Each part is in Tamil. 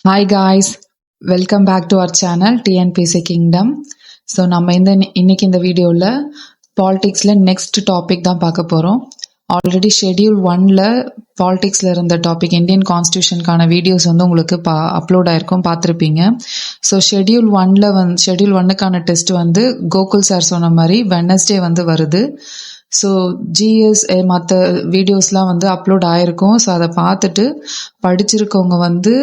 Hi guys, welcome back to our channel TNPC Kingdom. So நம்ம இன்னைக்கு இந்த வீடியோவில் பாலிடிக்ஸில் நெக்ஸ்ட் டாபிக் தான் பார்க்க போகிறோம். ஆல்ரெடி ஷெட்யூல் 1ல் பாலிடிக்ஸில் இருந்த டாபிக் இந்தியன் கான்ஸ்டியூஷனுக்கான வீடியோஸ் வந்து உங்களுக்கு அப்லோட் ஆயிருக்கும், பார்த்துருப்பீங்க. ஸோ ஷெட்யூல் 1க்கான டெஸ்ட் வந்து கோகுல் சார் சொன்ன மாதிரி வெட்னஸ்டே வந்து வருது. ஸோ ஜிஎஸ் மற்ற வீடியோஸ்லாம் வந்து அப்லோட் ஆயிருக்கும். ஸோ அதை பார்த்துட்டு படிச்சிருக்கவங்க வந்து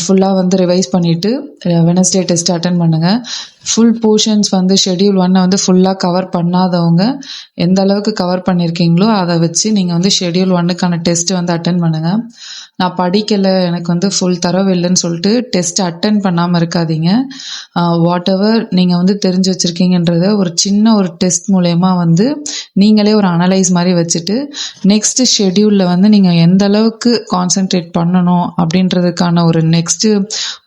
ஃபுல்லாக வந்து ரிவைஸ் பண்ணிவிட்டு வெட்னஸ்டே டெஸ்ட் அட்டன் பண்ணுங்கள். ஃபுல் போர்ஷன்ஸ் வந்து ஷெட்யூல் 1 வந்து ஃபுல்லாக கவர் பண்ணாதவங்க எந்த அளவுக்கு கவர் பண்ணியிருக்கீங்களோ அதை வச்சு நீங்கள் வந்து ஷெட்யூல் 1க்கான டெஸ்ட் வந்து அட்டன் பண்ணுங்கள். நான் படிக்கலை, எனக்கு வந்து ஃபுல் தரவு இல்லைன்னு சொல்லிட்டு டெஸ்ட் அட்டன் பண்ணாமல் இருக்காதீங்க. வாட் எவர் நீங்கள் வந்து தெரிஞ்சு வச்சுருக்கீங்கன்றத ஒரு சின்ன ஒரு டெஸ்ட் மூலயமா வந்து நீங்களே ஒரு அனலைஸ் மாதிரி வச்சுட்டு நெக்ஸ்ட் ஷெட்யூலில் வந்து நீங்கள் எந்த அளவுக்கு கான்சென்ட்ரேட் பண்ணணும் அப்படின்றதுக்கான ஒரு நெக்ஸ்ட்டு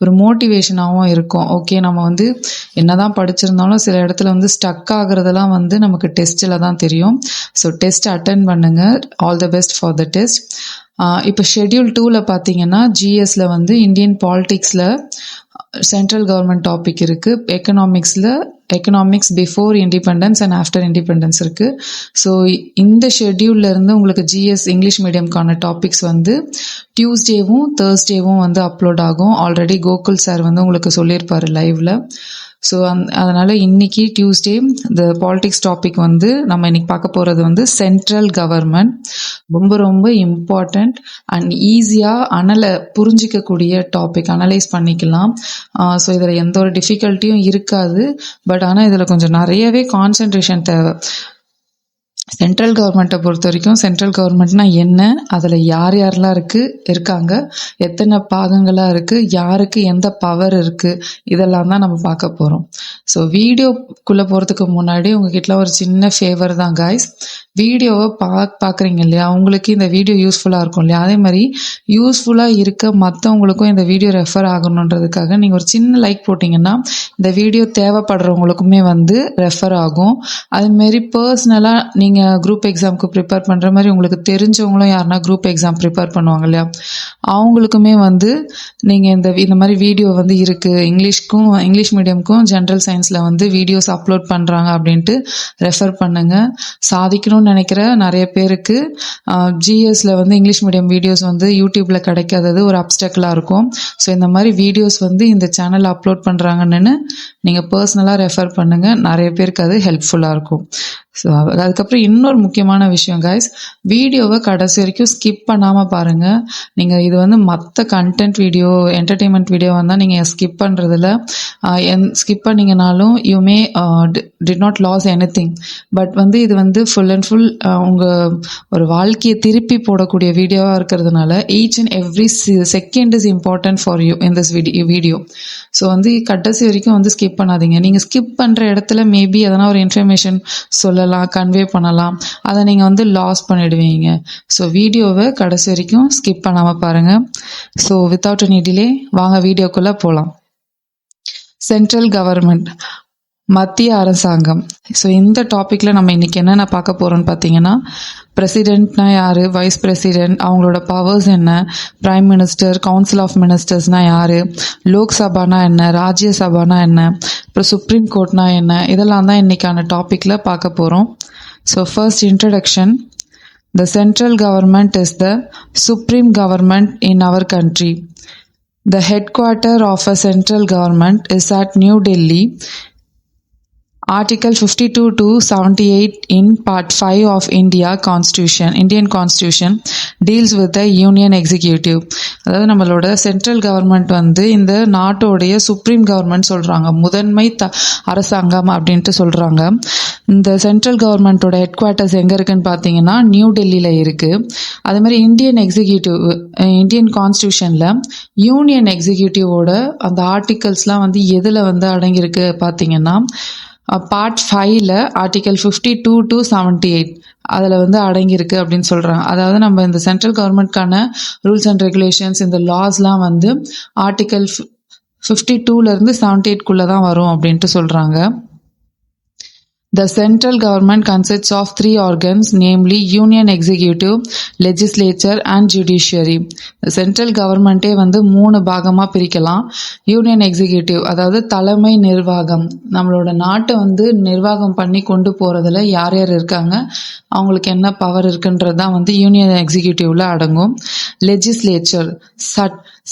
ஒரு மோட்டிவேஷனாகவும் இருக்கும். ஓகே, நம்ம வந்து என்னதான் படிச்சிருந்தாலும் சில இடத்துல வந்து ஸ்டக் ஆகுறதெல்லாம் வந்து நமக்கு டெஸ்ட்டில் தான் தெரியும். ஸோ டெஸ்ட் அட்டன் பண்ணுங்கள். All the best for the test. இப்போ ஷெட்யூல் 2ல் பார்த்தீங்கன்னா ஜிஎஸ்ல வந்து இந்தியன் பாலிடிக்ஸில் சென்ட்ரல் கவர்மெண்ட் டாபிக் இருக்குது. Economics before independence and after independence இருக்குது. ஸோ இந்த ஷெட்யூல்ல இருந்து உங்களுக்கு ஜிஎஸ் இங்கிலீஷ் மீடியம்கான டாபிக்ஸ் வந்து டியூஸ்டேவும் தேர்ஸ்டேவும் வந்து அப்லோட் ஆகும். ஆல்ரெடி கோகுல் சார் வந்து உங்களுக்கு சொல்லியிருப்பாரு லைவ்ல. ஸோ அதனால் இன்னைக்கு டியூஸ்டே இந்த பாலிடிக்ஸ் டாபிக் வந்து நம்ம இன்னைக்கு பார்க்க போகிறது வந்து சென்ட்ரல் கவர்மெண்ட். ரொம்ப ரொம்ப இம்பார்ட்டண்ட் அண்ட் ஈஸியாக புரிஞ்சிக்கக்கூடிய டாபிக், அனலைஸ் பண்ணிக்கலாம். ஸோ இதில் எந்த ஒரு டிஃபிகல்ட்டியும் இருக்காது. பட் ஆனால் இதில் கொஞ்சம் நிறையவே கான்சென்ட்ரேஷன் தேவை. சென்ட்ரல் கவர்மெண்ட்டை பொறுத்த வரைக்கும் சென்ட்ரல் கவர்மெண்ட்னா என்ன, அதில் யார் யாரெல்லாம் இருக்காங்க, எத்தனை பாகங்களாக இருக்குது, யாருக்கு எந்த பவர் இருக்குது, இதெல்லாம் தான் நம்ம பார்க்க போகிறோம். ஸோ வீடியோக்குள்ளே போகிறதுக்கு முன்னாடி உங்ககிட்ட ஒரு சின்ன ஃபேவர் தான் காய்ஸ். வீடியோவை பார்க்குறீங்க இல்லையா, உங்களுக்கு இந்த வீடியோ யூஸ்ஃபுல்லாக இருக்கும் இல்லையா, அதே மாதிரி யூஸ்ஃபுல்லாக இருக்க மற்றவங்களுக்கும் இந்த வீடியோ ரெஃபர் ஆகணுன்றதுக்காக நீங்கள் ஒரு சின்ன லைக் போட்டிங்கன்னா இந்த வீடியோ தேவைப்படுறவங்களுக்குமே வந்து ரெஃபர் ஆகும். அதுமாரி பர்சனலாக நீங்கள் குரூப் எக்ஸாமுக்கு ப்ரிப்பேர் பண்ணுற மாதிரி உங்களுக்கு தெரிஞ்சவங்களும் யாருன்னா குரூப் எக்ஸாம் ப்ரிப்பேர் பண்ணுவாங்க இல்லையா, அவங்களுக்குமே வந்து நீங்கள் இந்த மாதிரி வீடியோ வந்து இருக்குது, இங்கிலீஷ் மீடியம்க்கும் ஜென்ரல் சயின்ஸில் வந்து வீடியோஸ் அப்லோட் பண்ணுறாங்க அப்படின்ட்டு ரெஃபர் பண்ணுங்கள். சாதிக்கணும்னு நினைக்கிற நிறைய பேருக்கு ஜிஎஸ்ல வந்து இங்கிலீஷ் மீடியம் வீடியோஸ் வந்து யூடியூப்பில் கிடைக்காதது ஒரு அப்டக்கலாக இருக்கும். ஸோ இந்த மாதிரி வீடியோஸ் வந்து இந்த சேனலில் அப்லோட் பண்ணுறாங்கன்னு நீங்கள் பர்சனலாக ரெஃபர் பண்ணுங்கள். நிறைய பேருக்கு அது ஹெல்ப்ஃபுல்லாக இருக்கும். ஸோ அதுக்கப்புறம் இன்னொரு முக்கியமான விஷயம் காய்ஸ், வீடியோவை கடைசி வரைக்கும் ஸ்கிப் பண்ணாமல் பாருங்கள். நீங்கள் இது வந்து மற்ற கண்டென்ட் வீடியோ, என்டர்டெயின்மெண்ட் வீடியோ வந்தால் நீங்கள் ஸ்கிப் பண்ணுறதில்ல. ஸ்கிப் பண்ணிங்கனாலும் you may did not lose anything. But வந்து இது வந்து ஃபுல் அண்ட் ஃபுல் உங்கள் ஒரு வாழ்க்கையை திருப்பி போடக்கூடிய வீடியோவாக இருக்கிறதுனால each and every second is important for you in this video. So வந்து கடைசி வரைக்கும் வந்து ஸ்கிப் பண்ணாதீங்க. நீங்கள் ஸ்கிப் பண்ணுற இடத்துல மேபி எதனா ஒரு இன்ஃபர்மேஷன் சொல்லலாம், கன்வே பண்ணலாம், அதை நீங்கள் வந்து லாஸ் பண்ணிடுவீங்க. ஸோ வீடியோவை கடைசி வரைக்கும் ஸ்கிப் பண்ணாமல் பாருங்கள். ஸோ வித்தவுட் எனி டிலே வாங்க வீடியோக்குள்ளே போகலாம். சென்ட்ரல் கவர்மெண்ட், மத்திய அரசாங்கம். ஸோ இந்த டாப்பிக்கில் நம்ம இன்றைக்கி என்னென்ன பார்க்க போகிறோம்னு பார்த்தீங்கன்னா, பிரசிடென்ட்னா யார், வைஸ் பிரசிடென்ட், அவங்களோட பவர்ஸ் என்ன, பிரைம் மினிஸ்டர், கவுன்சில் ஆஃப் மினிஸ்டர்ஸ்னால் யார், லோக்சபானா என்ன, ராஜ்யசபானா என்ன, அப்புறம் சுப்ரீம் கோர்ட்னா என்ன, இதெல்லாம் தான் இன்றைக்கான டாப்பிக்கில் பார்க்க போகிறோம். So first introduction. The central government is the supreme government in our country. The headquarter of a central government is at New Delhi. Article 52 to 78 in Part 5 of Indian Constitution deals with the Union Executive. அதாவது நம்மளோட சென்ட்ரல் கவர்மெண்ட் வந்து இந்த நாட்டோடைய சுப்ரீம் கவர்மெண்ட் சொல்கிறாங்க, முதன்மை அரசாங்கம் அப்படின்ட்டு சொல்கிறாங்க. இந்த சென்ட்ரல் கவர்மெண்ட்டோட ஹெட் குவார்ட்டர்ஸ் எங்கே இருக்குன்னு பார்த்தீங்கன்னா நியூ டெல்லியில் இருக்குது. அதே மாதிரி இந்தியன் கான்ஸ்டியூஷனில் யூனியன் எக்ஸிக்யூட்டிவோட அந்த ஆர்டிகல்ஸ்லாம் வந்து எதில் வந்து அடங்கியிருக்கு பார்த்தீங்கன்னா, பார்ட் 5ல் ஆர்டிகல் 52 to 78 அதில் வந்து அடங்கியிருக்கு அப்படின்னு சொல்கிறாங்க. அதாவது நம்ம இந்த சென்ட்ரல் கவர்மெண்ட்கான ரூல்ஸ் அண்ட் ரெகுலேஷன்ஸ், இந்த லாஸ்லாம் வந்து ஆர்டிகல் 52லேருந்து 78க்குள்ளே தான் வரும் அப்படின்ட்டு சொல்கிறாங்க. The central government consists of three organs, namely Union Executive, Legislature and Judiciary. The central government வந்து மூணு பாகமா பிரிக்கலாம். யூனியன் எக்ஸிகியூட்டிவ் அதாவது தலைமை நிர்வாகம், நம்மளோட நாட்டை வந்து நிர்வாகம் பண்ணி கொண்டு போறதுல யார் யார் இருக்காங்க, அவங்களுக்கு என்ன பவர் இருக்குன்றது தான் வந்து யூனியன் எக்ஸிகியூட்டிவ்ல அடங்கும். லெஜிஸ்லேச்சர்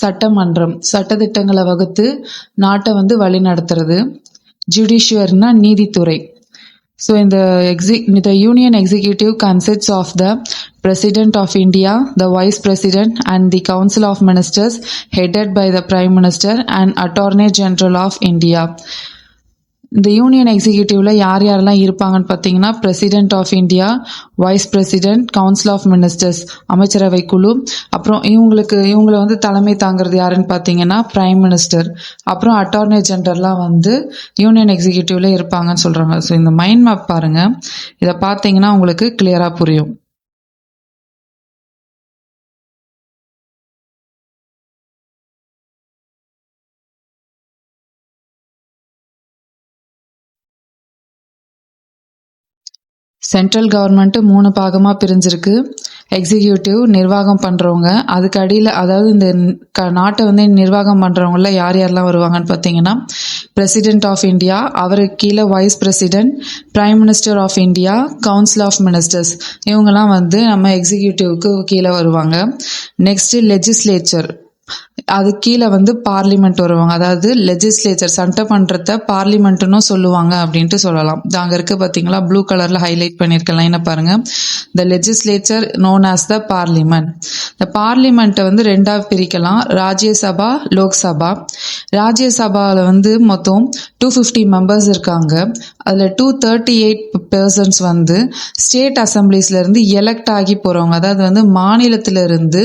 சட்டமன்றம், சட்டத்திட்டங்களை வகுத்து நாட்டை வந்து வழி நடத்துறது. ஜுடிஷியர்னா நீதித்துறை. So the Union Executive consists of the President of India, the Vice President and the Council of Ministers headed by the Prime Minister and Attorney General of India. இந்த யூனியன் எக்ஸிகியூட்டிவ்ல யார் யாரெல்லாம் இருப்பாங்கன்னு பார்த்தீங்கன்னா, president of India, vice president, council of ministers அமைச்சரவை குழு, அப்புறம் இவங்களை வந்து தலைமை தாங்கிறது யாருன்னு பார்த்தீங்கன்னா பிரைம் மினிஸ்டர், அப்புறம் அட்டார்னி ஜெனரல்லாம் வந்து யூனியன் எக்ஸிகியூட்டிவ்ல இருப்பாங்கன்னு சொல்றாங்க. ஸோ இந்த மைண்ட் மேப் பாருங்க, இதை பார்த்தீங்கன்னா உங்களுக்கு கிளியரா புரியும். சென்ட்ரல் கவர்மெண்ட் மூணு பாகமா பிரிஞ்சிருக்கு. எக்ஸிகியூட்டிவ் நிர்வாகம் பண்றவங்க, அதுக்கு அடியில் அதாவது இந்த நாட்டை வந்து நிர்வாகம் பண்றவங்கள யார் யாரெல்லாம் வருவாங்கன்னு பார்த்தீங்கன்னா, பிரசிடென்ட் ஆஃப் இந்தியா, அவருக்கு கீழே vice president, prime minister of India, council of ministers, இவங்கெல்லாம் வந்து நம்ம எக்ஸிகியூட்டிவ்க்கு கீழே வருவாங்க. நெக்ஸ்ட் லெஜிஸ்லேச்சர், அது கீழே வந்து பார்லிமெண்ட் வருவாங்க. அதாவது லெஜிஸ்லேச்சர் சட்டமன்றத்தை பார்லிமெண்ட்னு சொல்லுவாங்க அப்படின்ட்டு சொல்லலாம். அங்க இருக்கு பாத்தீங்களா, ப்ளூ கலர்ல ஹைலைட் பண்ணிருக்க லைனை பாருங்க. த legislature known as the parliament. இந்த பார்லிமெண்ட்டை வந்து ரெண்டா பிரிக்கலாம், ராஜ்யசபா, லோக்சபா. ராஜ்யசபாவில் வந்து மொத்தம் 250 மெம்பர்ஸ் இருக்காங்க. அதில் 238 பர்சன்ஸ் வந்து ஸ்டேட் அசம்பிளிஸ்ல இருந்து எலெக்ட் ஆகி போறவங்க, அதாவது வந்து மாநிலத்திலிருந்து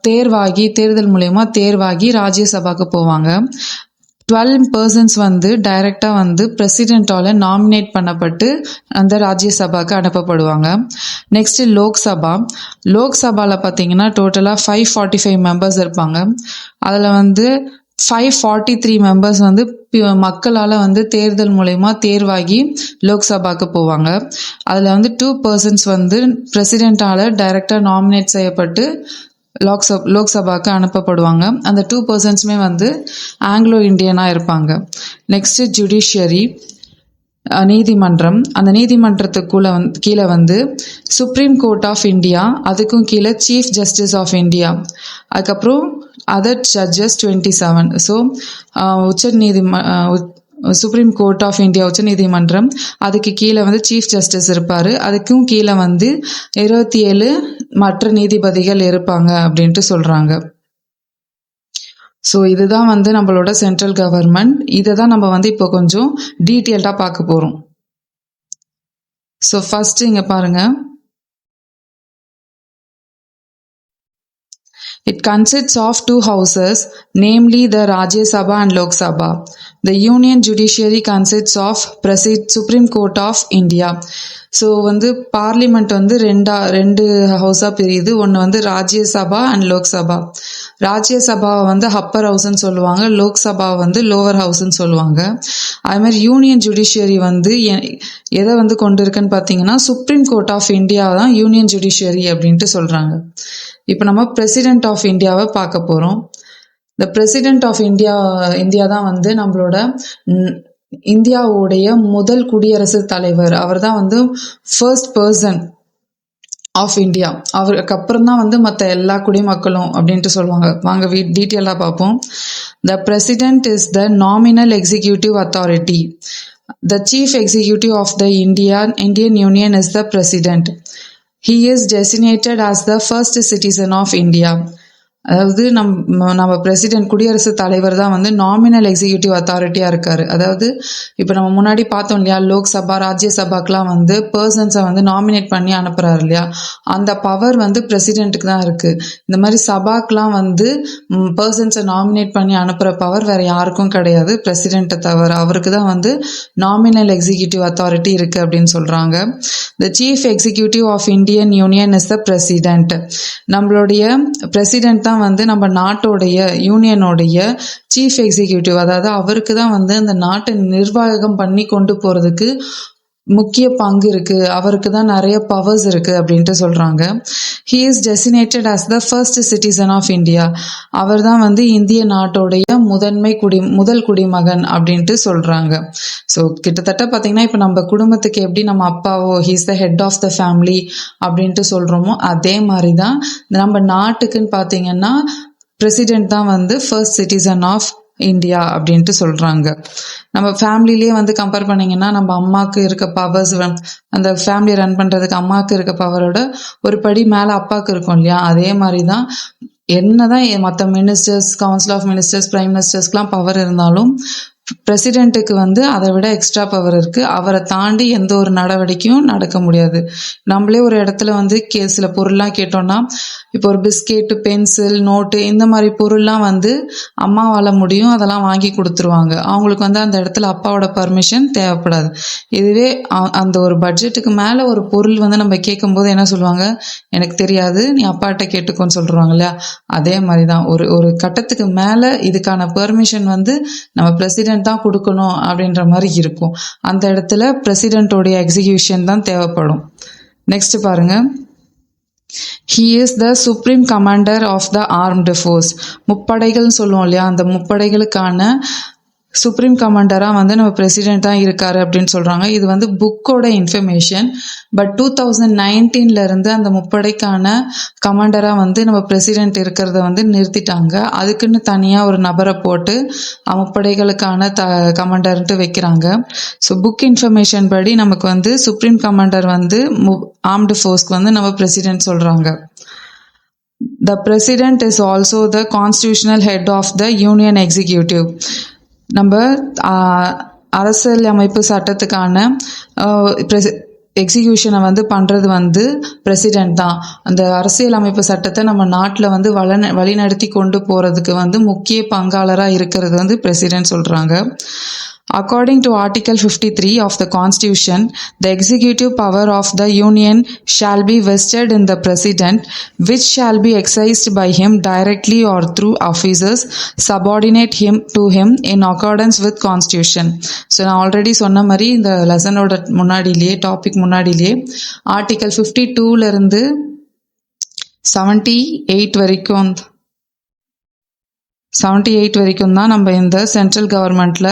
தேர்தல் மூலயமா தேர்வாகி ராஜ்யசபாக்கு போவாங்க. 12 பர்சன்ஸ் வந்து டைரக்டா வந்து பிரசிடென்டால நாமினேட் பண்ணப்பட்டு அந்த ராஜ்யசபாக்கு அனுப்பப்படுவாங்க. நெக்ஸ்ட் லோக்சபால பாத்தீங்கன்னா டோட்டலா 545 மெம்பர்ஸ் இருப்பாங்க. அதுல வந்து 543 மெம்பர்ஸ் வந்து மக்களால வந்து தேர்தல் மூலயமா தேர்வாகி லோக்சபாக்கு போவாங்க. அதுல வந்து 2 பர்சன்ஸ் வந்து பிரசிடென்டால டைரக்டா நாமினேட் செய்யப்பட்டு லோக்சபாக்கு அனுப்பப்படுவாங்க. அந்த 2 பர்சன்ஸுமே வந்து ஆங்கிலோ இந்தியனா இருப்பாங்க. நெக்ஸ்ட் ஜுடிஷியரி, நீதிமன்றம். அந்த நீதிமன்றத்துக்குள்ள கீழே வந்து சுப்ரீம் கோர்ட் ஆஃப் இந்தியா, அதுக்கும் கீழே சீஃப் ஜஸ்டிஸ் ஆஃப் இந்தியா, அதுக்கப்புறம் other judges 27. So supreme court of India உச்ச நீதிமன்றம், அதுக்கு கீழே வந்து சீஃப் ஜஸ்டிஸ் இருப்பாரு, அதுக்கும் கீழே வந்து 27 மற்ற நீதிபதிகள் இருப்பாங்க அப்படின்ட்டு சொல்றாங்க. ஸோ இதுதான் வந்து நம்மளோட சென்ட்ரல் கவர்மெண்ட். இதை தான் நம்ம வந்து இப்போ கொஞ்சம் டீட்டெயில்டா பார்க்க போறோம். ஸோ ஃபர்ஸ்ட் இங்க பாருங்க, it consists of 2 houses, namely the Rajya Sabha and Lok Sabha. The Union Judiciary consists of Supreme Court of India. So வந்து பார்லிமெண்ட் வந்து ரெண்டு ஹவுஸா பிரியுது. ஒன்று வந்து ராஜ்யசபா அண்ட் லோக்சபா. ராஜ்யசபாவை வந்து அப்பர் ஹவுஸ்ன்னு சொல்லுவாங்க, லோக்சபாவை வந்து லோவர் ஹவுஸ்ன்னு சொல்லுவாங்க. அது மாதிரி யூனியன் ஜுடிஷியரி வந்து எதை வந்து கொண்டு இருக்குன்னு பார்த்தீங்கன்னா, சுப்ரீம் கோர்ட் ஆஃப் இந்தியா தான் யூனியன் ஜுடிஷியரி அப்படின்ட்டு சொல்றாங்க. இப்போ நம்ம பிரசிடென்ட் ஆஃப் இந்தியாவை பார்க்க போறோம். இந்த பிரசிடென்ட் ஆஃப் இந்தியா தான் வந்து நம்மளோட இந்தியாவுடைய முதல் குடியரசுத் தலைவர். அவர் தான் வந்து ஃபர்ஸ்ட் பர்சன் ஆஃப் இந்தியா. அவருக்கு அப்புறம் தான் வந்து மற்ற எல்லா குடிமக்களும் அப்படின்ட்டு சொல்லுவாங்க. வாங்க டீட்டெயிலா பார்ப்போம். த president is the nominal executive authority. The chief executive of the Indian Union is the president. He is designated as the first citizen of India. அதாவது நம்ம பிரசிடென்ட் குடியரசுத் தலைவர் தான் வந்து நாமினல் எக்ஸிகியூட்டிவ் அத்தாரிட்டியா இருக்காரு. அதாவது இப்ப நம்ம முன்னாடி பார்த்தோம் இல்லையா, லோக்சபா ராஜ்யசபாக்கெல்லாம் வந்து பர்சன்ஸை வந்து நாமினேட் பண்ணி அனுப்புறாரு இல்லையா, அந்த பவர் வந்து பிரசிடென்ட்டுக்கு தான் இருக்கு. இந்த மாதிரி சபாக்கெல்லாம் வந்து பர்சன்ஸை நாமினேட் பண்ணி அனுப்புற பவர் வேற யாருக்கும் கிடையாது, பிரசிடென்ட்டை தவிர. அவருக்கு தான் வந்து நாமினல் எக்ஸிகியூட்டிவ் அத்தாரிட்டி இருக்கு அப்படின்னு சொல்றாங்க. The chief executive of Indian Union is the president. நம்மளுடைய பிரசிடென்ட் தான் வந்து நம்ம நாட்டோடைய யூனியனோடைய சீஃப் எக்ஸிகியூட்டிவ். அதாவது அவருக்கு தான் வந்து அந்த நாட்டை நிர்வாகம் பண்ணி கொண்டு போறதுக்கு முக்கிய பங்கு இருக்கு, அவருக்கு தான் நிறைய பவர்ஸ் இருக்கு அப்படின்ட்டு சொல்றாங்க. He is designated as the first citizen of India. அவர் தான் வந்து இந்திய நாட்டோடைய முதல் குடிமகன் அப்படின்ட்டு சொல்றாங்க. ஸோ கிட்டத்தட்ட பார்த்தீங்கன்னா இப்போ நம்ம குடும்பத்துக்கு எப்படி நம்ம அப்பாவோ he's the head of the family அப்படின்ட்டு சொல்றோமோ அதே மாதிரி தான் நம்ம நாட்டுக்குன்னு பார்த்தீங்கன்னா பிரசிடென்ட் தான் வந்து ஃபர்ஸ்ட் சிட்டிசன் ஆஃப் இந்தியா அப்படின்ட்டு சொல்றாங்க. நம்ம ஃபேமிலிலேயே வந்து கம்பேர் பண்ணீங்கன்னா நம்ம அம்மாவுக்கு இருக்க பவர்ஸ், அந்த ஃபேமிலி ரன் பண்றதுக்கு அம்மாவுக்கு இருக்க பவரோட ஒரு படி மேல அப்பாவுக்கு இருக்கும் இல்லையா, அதே மாதிரி தான் என்னதான் மற்ற ministers, council of ministers, prime மினிஸ்டர்ஸ்க்குலாம் பவர் இருந்தாலும் பிரசிடென்ட்டுக்கு வந்து அதை விட எக்ஸ்ட்ரா பவர் இருக்கு. அவரை தாண்டி எந்த ஒரு நடவடிக்கையும் நடக்க முடியாது. நம்மளே ஒரு இடத்துல வந்து சில பொருள்லாம் கேட்டோம்னா, இப்போ ஒரு பிஸ்கெட், பென்சில், நோட்டு இந்த மாதிரி பொருள்லாம் வந்து அம்மாவால முடியும், அதெல்லாம் வாங்கி கொடுத்துருவாங்க. அவங்களுக்கு வந்து அந்த இடத்துல அப்பாவோட பர்மிஷன் தேவைப்படாது. இதுவே அந்த ஒரு பட்ஜெட்டுக்கு மேல ஒரு பொருள் வந்து நம்ம கேட்கும்போது என்ன சொல்லுவாங்க, எனக்கு தெரியாது, நீ அப்பாட்ட கேட்டுக்கோன்னு சொல்றாங்க இல்லையா, அதே மாதிரி தான் ஒரு கட்டத்துக்கு மேல இதுக்கான பெர்மிஷன் வந்து நம்ம பிரசிடென்ட் தான் கொடுக்கணும் அப்படின்ற மாதிரி இருக்கும். அந்த இடத்துல பிரசிடென்ட்டோடைய எக்ஸிகியூஷன் தான் தேவைப்படும். நெக்ஸ்ட் பாருங்க, he is the supreme commander of the armed force. முப்படைகள்னு சொல்லுவோம் இல்லையா, அந்த முப்படைகளுக்கான சுப்ரீம் கமாண்டராக வந்து நம்ம பிரசிடென்ட் தான் இருக்காரு அப்படின்னு சொல்றாங்க. இது வந்து புக்கோட இன்ஃபர்மேஷன். பட் 2019 இருந்து அந்த முப்படைக்கான கமாண்டராக வந்து நம்ம பிரசிடென்ட் இருக்கிறத வந்து நிறுத்திட்டாங்க. அதுக்குன்னு தனியாக ஒரு நபரை போட்டு முப்படைகளுக்கான கமாண்டர்ன்ட்டு வைக்கிறாங்க. ஸோ புக் இன்ஃபர்மேஷன் படி நமக்கு வந்து சுப்ரீம் கமாண்டர் வந்து ஆர்ம்டு ஃபோர்ஸ்க்கு வந்து நம்ம பிரசிடென்ட் சொல்றாங்க. The president is also the constitutional head of the union executive. நம்ம அரசியல் அமைப்பு சட்டத்துக்கான எக்ஸிகியூஷனை வந்து பண்ணுறது வந்து பிரசிடென்ட் தான். அந்த அரசியல் அமைப்பு சட்டத்தை நம்ம நாட்டில் வந்து வழிநடத்தி கொண்டு போகிறதுக்கு வந்து முக்கிய பங்காளராக இருக்கிறது வந்து பிரசிடென்ட் சொல்கிறாங்க. According to Article 53 of the Constitution, the executive power of the Union shall be vested in the President, which shall be exercised by him directly or through officers subordinate to him in accordance with Constitution. So நான் ஆல்ரெடி சொன்ன மாதிரி இந்த லெசனோட டாபிக் முன்னாடியிலே ஆர்டிகல் 52 இருந்து 78 வரைக்கும் தான் நம்ம இந்த சென்ட்ரல் கவர்மெண்ட்ல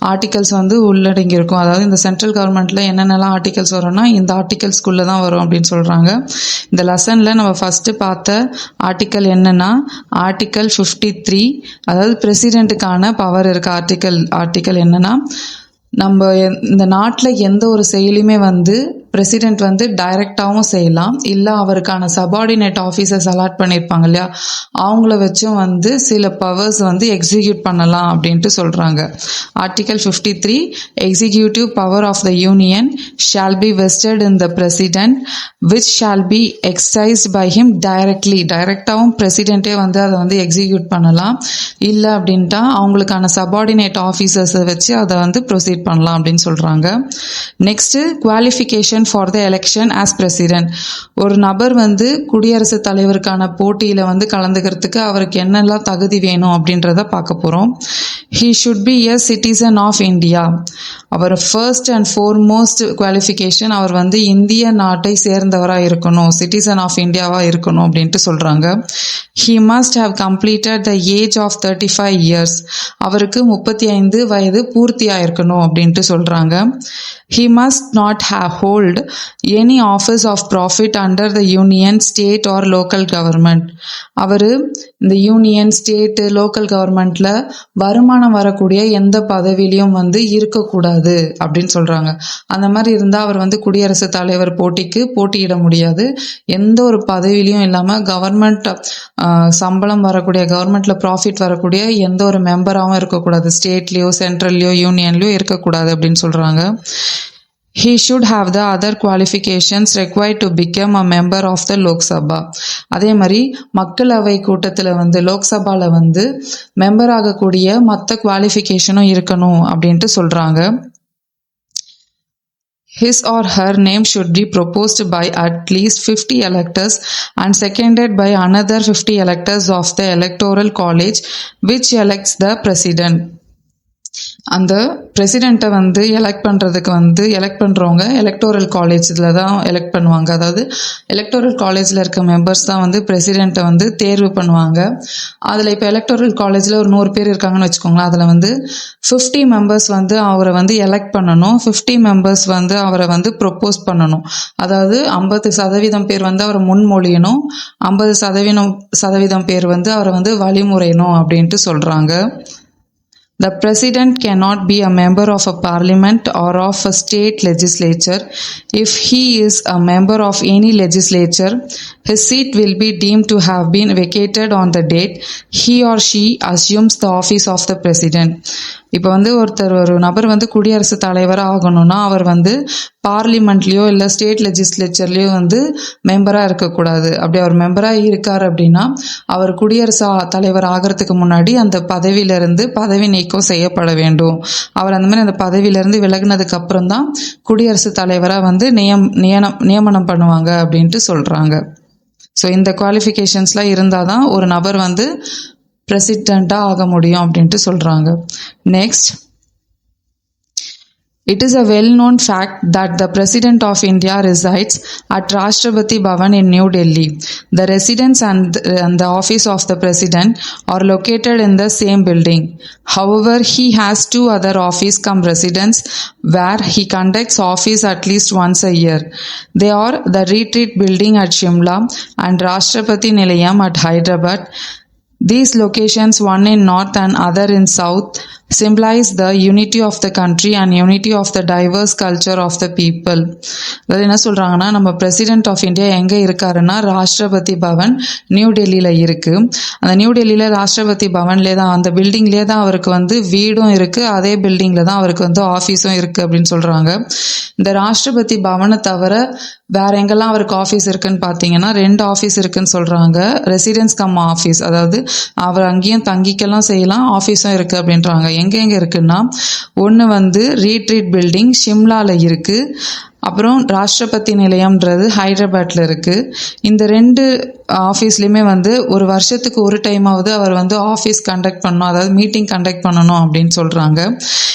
ஆர்டிகல்ஸ் வந்து உள்ளடங்கியிருக்கும். அதாவது இந்த சென்ட்ரல் கவர்மெண்ட்ல என்னென்னலாம் ஆர்டிகல்ஸ் வரும்னா இந்த ஆர்டிகல்ஸ்குள்ள தான் வரும் அப்படின்னு சொல்றாங்க. இந்த லெசன்ல நம்ம ஃபர்ஸ்ட் பார்த்த ஆர்டிகல் என்னன்னா ஆர்டிகல் 53, அதாவது பிரசிடென்ட்டுக்கான பவர் இருக்க ஆர்டிகல் என்னன்னா, நம்ம இந்த நாட்டில் எந்த ஒரு செயலுமே வந்து பிரசிடென்ட் வந்து டைரக்டாகவும் செய்யலாம், இல்லை அவருக்கான சபார்டினேட் ஆஃபீஸர்ஸ் அலாட் பண்ணியிருப்பாங்க இல்லையா, அவங்கள வச்சும் வந்து சில பவர்ஸ் வந்து எக்ஸிக்யூட் பண்ணலாம் அப்படின்ட்டு சொல்கிறாங்க. Article 53, executive power of the union shall be vested in the president which shall be exercised by him டைரக்டாகவும் பிரசிடென்ட்டே வந்து அதை வந்து எக்ஸிக்யூட் பண்ணலாம், இல்லை அப்படின்ட்டா அவங்களுக்கான சபார்டினேட் ஆஃபீஸர்ஸை வச்சு அதை வந்து ப்ரொசீட் பண்ணலாம் அப்படின்னு சொல்கிறாங்க. Next, qualification for the election as president. ஒரு நபர் வந்து குடியரசுத் தலைவருக்கான போட்டியில் வந்து கலந்துக்கிறதுக்கு அவருக்கு என்னெல்லாம் தகுதி வேணும் அப்படின்றத பார்க்க போகிறோம். He should be a citizen of India. அவர் ஃபர்ஸ்ட் அண்ட் ஃபோர்மோஸ்ட் குவாலிஃபிகேஷன், அவர் வந்து இந்திய நாட்டை சேர்ந்தவராக இருக்கணும், சிட்டிசன் ஆஃப் இந்தியாவாக இருக்கணும் அப்படின்ட்டு சொல்கிறாங்க. He must have completed the age of 35 years. அவருக்கு 35 வயது பூர்த்தியாக இருக்கணும் அப்படின்ட்டு சொல்கிறாங்க. He must not hold any office of profit under the union, state or local government. அவர் இந்த யூனியன், ஸ்டேட், லோக்கல் கவர்மெண்ட்ல வருமானம் வரக்கூடிய எந்த பதவியிலையும் வந்து இருக்கக்கூடாது அப்படின்னு சொல்றாங்க. அந்த மாதிரி இருந்தா அவர் வந்து குடியரசுத் தலைவர் போட்டியிட முடியாது. எந்த ஒரு பதவியிலையும் இல்லாம கவர்மெண்ட் சம்பளம் வரக்கூடிய, கவர்மெண்ட்ல ப்ராஃபிட் வரக்கூடிய எந்த ஒரு மெம்பராகவும் இருக்கக்கூடாது, ஸ்டேட்லயோ சென்ட்ரல்லையோ யூனியன்லயோ இருக்கக்கூடாது அப்படின்னு சொல்றாங்க. He should have the other qualifications required to become a member of the Lok Sabha. அதே மாதிரி மக்களவை கூட்டத்தில் வந்து லோக்சபால வந்து மெம்பர் ஆகக்கூடிய மற்ற குவாலிஃபிகேஷனும் இருக்கணும் அப்படின்ட்டு சொல்றாங்க. His or her name should be proposed by at least 50 electors and seconded by another 50 electors of the electoral college which elects the president. அந்த பிரசிடெண்ட்டை வந்து எலெக்ட் பண்ணுறதுக்கு வந்து எலெக்ட் பண்ணுறவங்க எலக்டோரல் காலேஜில் தான் எலெக்ட் பண்ணுவாங்க. அதாவது எலக்டோரல் காலேஜில் இருக்க மெம்பர்ஸ் தான் வந்து பிரசிடெண்ட்டை வந்து தேர்வு பண்ணுவாங்க. அதில் இப்போ எலக்டோரல் காலேஜில் ஒரு 100 பேர் இருக்காங்கன்னு வச்சுக்கோங்களேன். அதில் வந்து 50 மெம்பர்ஸ் வந்து அவரை வந்து எலெக்ட் பண்ணணும், 50 மெம்பர்ஸ் வந்து அவரை வந்து ப்ரொப்போஸ் பண்ணணும். அதாவது 50% பேர் வந்து அவரை முன்மொழியணும், 50% பேர் வந்து அவரை வந்து வழிமுறையணும் அப்படின்ட்டு சொல்கிறாங்க. The president cannot be a member of a parliament or of a state legislature. If he is a member of any legislature, his seat will be deemed to have been vacated on the date he or she assumes the office of the president. இப்போ வந்து ஒரு நபர் வந்து குடியரசுத் தலைவராக ஆகணும்னா அவர் வந்து பார்லிமெண்ட்லேயோ இல்லை ஸ்டேட் லெஜிஸ்லேச்சர்லேயோ வந்து மெம்பராக இருக்கக்கூடாது. அப்படி அவர் மெம்பராக இருக்கார் அப்படின்னா அவர் குடியரசு தலைவர் ஆகிறதுக்கு முன்னாடி அந்த பதவியிலிருந்து பதவி நீக்கம் செய்யப்பட வேண்டும். அவர் அந்த மாதிரி அந்த பதவியிலிருந்து விலகினதுக்கு அப்புறம் தான் குடியரசுத் தலைவராக வந்து நியமனம் பண்ணுவாங்க அப்படின்ட்டு சொல்கிறாங்க. ஸோ இந்த குவாலிஃபிகேஷன்ஸ்லாம் இருந்தால் தான் ஒரு நபர் வந்து பிரசிடெண்ட்டாக ஆக முடியும் அப்படின்ட்டு சொல்கிறாங்க. Next, it is a well-known fact that the President of India resides at Rashtrapati Bhavan in New Delhi. The residence and the office of the President are located in the same building. However, he has 2 other office cum residence where he conducts office at least once a year. They are the Retreat Building at Shimla and Rashtrapati Nilayam at Hyderabad. These locations, one in north and other in south, symbolize the unity of the country and unity of the diverse culture of the people. அதாவது என்ன சொல்கிறாங்கன்னா, நம்ம பிரசிடென்ட் ஆஃப் இந்தியா எங்கே இருக்காருன்னா ராஷ்டிரபதி பவன் நியூ டெல்லியில் இருக்குது. அந்த நியூ டெல்லியில் ராஷ்டிரபதி பவன்லே தான், அந்த பில்டிங்லேயே தான் அவருக்கு வந்து வீடும் இருக்குது, அதே பில்டிங்கில் தான் அவருக்கு வந்து ஆஃபீஸும் இருக்குது அப்படின்னு சொல்கிறாங்க. இந்த ராஷ்டிரபதி பவனை தவிர வேற எங்கெல்லாம் அவருக்கு ஆஃபீஸ் இருக்குன்னு பார்த்தீங்கன்னா 2 ஆஃபீஸ் இருக்குன்னு சொல்கிறாங்க. ரெசிடென்ஸ் கம் ஆஃபீஸ், அதாவது அவர் அங்கேயும் தங்கிக்கலாம் செய்யலாம், ஆஃபீஸும் இருக்குது அப்படின்றாங்க. எங்கே இருக்குன்னா, ஒன்று வந்து ரீட்ரீட் பில்டிங் ஷிம்லாவில் இருக்குது, அப்புறம் ராஷ்டிரபதி நிலையம்ன்றது ஹைதராபாத்தில் இருக்குது. இந்த 2 ஆஃபீஸ்லேயுமே வந்து ஒரு வருஷத்துக்கு ஒரு டைமாவது அவர் வந்து ஆஃபீஸ் கண்டக்ட் பண்ணணும், அதாவது மீட்டிங் கண்டக்ட் பண்ணணும் அப்படின்னு சொல்கிறாங்க.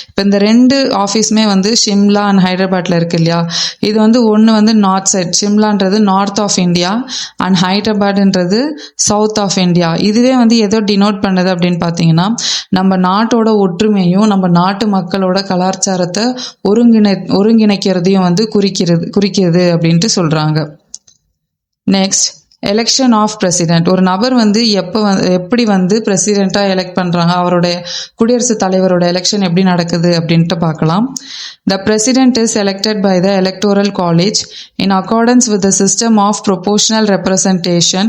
இப்போ இந்த 2 ஆஃபீஸுமே வந்து ஷிம்லா அண்ட் ஹைதராபாத்தில் இருக்கு இல்லையா, இது வந்து ஒன்று வந்து நார்த் சைட், ஷிம்லான்றது நார்த் ஆஃப் இந்தியா அண்ட் ஹைதராபாத்ன்றது சவுத் ஆஃப் இந்தியா. இதுவே வந்து ஏதோ டினோட் பண்ணுது அப்படின்னு பார்த்தீங்கன்னா, நம்ம நாட்டோட ஒற்றுமையும் நம்ம நாட்டு மக்களோட கலாச்சாரத்தை ஒருங்கிணைக்கிறதையும் வந்து குறிக்கிறது அப்படின்ட்டு சொல்கிறாங்க. Next, election of president. ஒரு நபர் வந்து எப்படி வந்து பிரசிடெண்ட்டாக எலெக்ட் பண்ணுறாங்க, அவருடைய குடியரசுத் தலைவரோட எலெக்ஷன் எப்படி நடக்குது அப்படின்ட்டு பார்க்கலாம். The president is elected by the electoral college in accordance with the system of proportional representation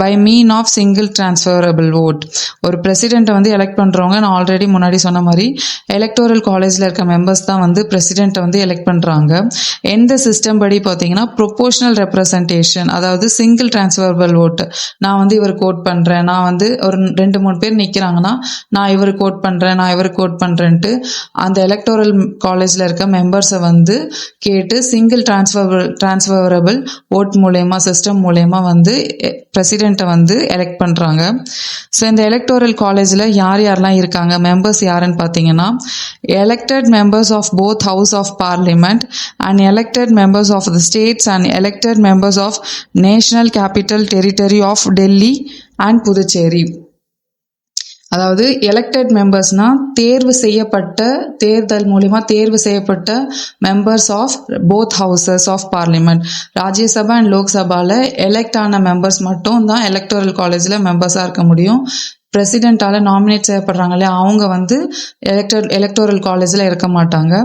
by mean of single transferable vote. ஒரு பிரசிடெண்ட்டை வந்து எலெக்ட் பண்ணுறவங்க, நான் ஆல்ரெடி முன்னாடி சொன்ன மாதிரி எலக்டோரல் காலேஜில் இருக்க மெம்பர்ஸ் தான் வந்து பிரசிடெண்ட்டை வந்து எலெக்ட் பண்ணுறாங்க. எந்த சிஸ்டம் படி பார்த்தீங்கன்னா ப்ரொபோஷனல் ரெப்ரசன்டேஷன், அதாவது சிங்கிள் டிரான்ஸ்ஃபரபிள் ஓட்டு. நான் வந்து இவருக்கு ஓட் பண்ணுறேன், நான் வந்து ஒரு 2-3 பேர் நிற்கிறாங்கன்னா நான் இவருக்கு ஓட் பண்ணுறேன், நான் இவருக்கு ஓட் பண்ணுறேன்ட்டு அந்த எலக்டோரல் காலேஜில் இருக்க மெம்பர்ஸை வந்து கேட்டு சிங்கிள் டிரான்ஸ்ஃபரபிள் ஓட் மூலயமா சிஸ்டம் மூலயமா வந்து பிரசிடெண்ட்டை வந்து எலெக்ட் பண்ணுறாங்க. ஸோ இந்த எலக்டோரல் காலேஜில் யாரெல்லாம் இருக்காங்க, மெம்பர்ஸ் யாருன்னு பார்த்தீங்கன்னா, elected members of both house of parliament and elected members of the states and elected members of national capital territory of Delhi and Puducherry. அதாவது எலெக்டட் மெம்பர்ஸ்னா தேர்தல் மூலிமா தேர்வு செய்யப்பட்ட members of both houses of parliament. Rajya Sabha and லோக்சபாவில் எலெக்ட் ஆன மெம்பர்ஸ் மட்டும் தான் எலக்டோரல் காலேஜில் மெம்பர்ஸாக இருக்க முடியும். பிரசிடெண்ட்டால் நாமினேட் செய்யப்படுறாங்களே அவங்க வந்து எலக்டோரல் காலேஜில் இருக்க மாட்டாங்க.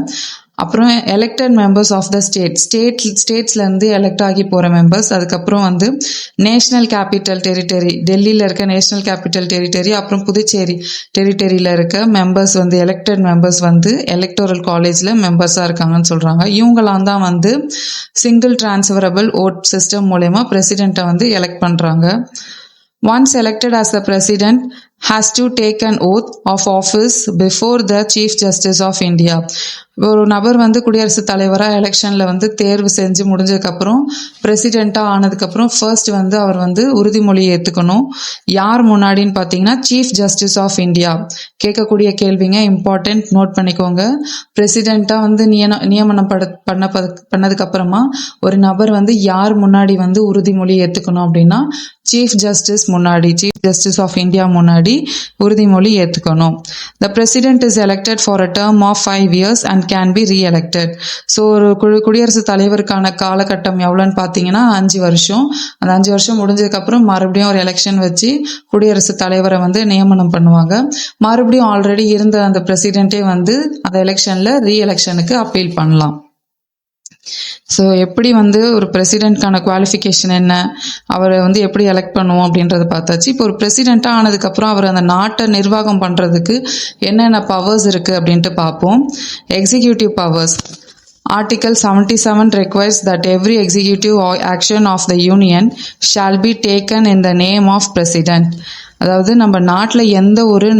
அப்புறம் எலெக்டட் மெம்பர்ஸ் ஆஃப் த ஸ்டேட்ஸ்லேருந்து எலெக்ட் ஆகி போகிற மெம்பர்ஸ். அதுக்கப்புறம் வந்து நேஷ்னல் கேபிட்டல் டெரிட்டரி, டெல்லியில் இருக்க நேஷ்னல் கேபிட்டல் டெரிட்டரி, அப்புறம் புதுச்சேரி டெரிட்டரியில் இருக்க மெம்பர்ஸ் வந்து எலெக்டட் மெம்பர்ஸ் வந்து எலக்டோரல் காலேஜில் மெம்பர்ஸாக இருக்காங்கன்னு சொல்கிறாங்க. இவங்களாம் தான் வந்து சிங்கிள் டிரான்ஸ்ஃபரபிள் ஓட் சிஸ்டம் மூலயமா பிரசிடெண்ட்டை வந்து எலெக்ட் பண்ணுறாங்க. Once elected as the president has to take an oath of office before the Chief Justice of India. ஒரு நபர் வந்து குடியரசுத் தலைவராக எலெக்ஷனில் வந்து தேர்வு செஞ்சு முடிஞ்சதுக்கப்புறம் பிரசிடெண்ட்டாக ஆனதுக்கப்புறம் ஃபர்ஸ்ட் வந்து அவர் வந்து உறுதிமொழி ஏற்றுக்கணும். யார் முன்னாடின்னு பார்த்தீங்கன்னா சீஃப் ஜஸ்டிஸ் ஆஃப் இந்தியா. கேட்கக்கூடிய கேள்விங்க இம்பார்ட்டன்ட், நோட் பண்ணிக்கோங்க. பிரசிடெண்ட்டாக வந்து நியமனம் பண்ணதுக்கப்புறமா ஒரு நபர் வந்து யார் முன்னாடி வந்து உறுதிமொழி ஏற்றுக்கணும் அப்படின்னா சீஃப் ஜஸ்டிஸ் முன்னாடி, சீஃப் ஜஸ்டிஸ் ஆஃப் இந்தியா முன்னாடி உறுதிமொழி ஏற்றுக்கணும். The president is elected for a term of 5 years and can be reelected. So ஒரு குடியரசுத் தலைவருக்கான காலகட்டம் எவ்வளோன்னு பார்த்தீங்கன்னா 5 வருஷம். அந்த 5 வருஷம் முடிஞ்சதுக்கப்புறம் மறுபடியும் ஒரு எலெக்ஷன் வச்சு குடியரசுத் தலைவரை வந்து நியமனம் பண்ணுவாங்க. மறுபடியும் ஆல்ரெடி இருந்த அந்த பிரசிடென்ட்டே வந்து அந்த எலெக்ஷனில் ரீஎலெக்ஷனுக்கு அப்பீல் பண்ணலாம். ஸோ எப்படி வந்து ஒரு பிரசிடெண்ட்கான குவாலிஃபிகேஷன் என்ன, அவரை வந்து எப்படி எலெக்ட் பண்ணுவோம் அப்படின்றத பார்த்தாச்சு. இப்போ ஒரு பிரசிடெண்ட்டாக ஆனதுக்கப்புறம் அவர் அந்த நாட்டை நிர்வாகம் பண்ணுறதுக்கு என்னென்ன பவர்ஸ் இருக்குது அப்படின்ட்டு பார்ப்போம். Executive powers. Article 77 requires that every executive action of the Union shall be taken in the name of President. அதாவது நம்ம நாட்டில் எந்த ஒரு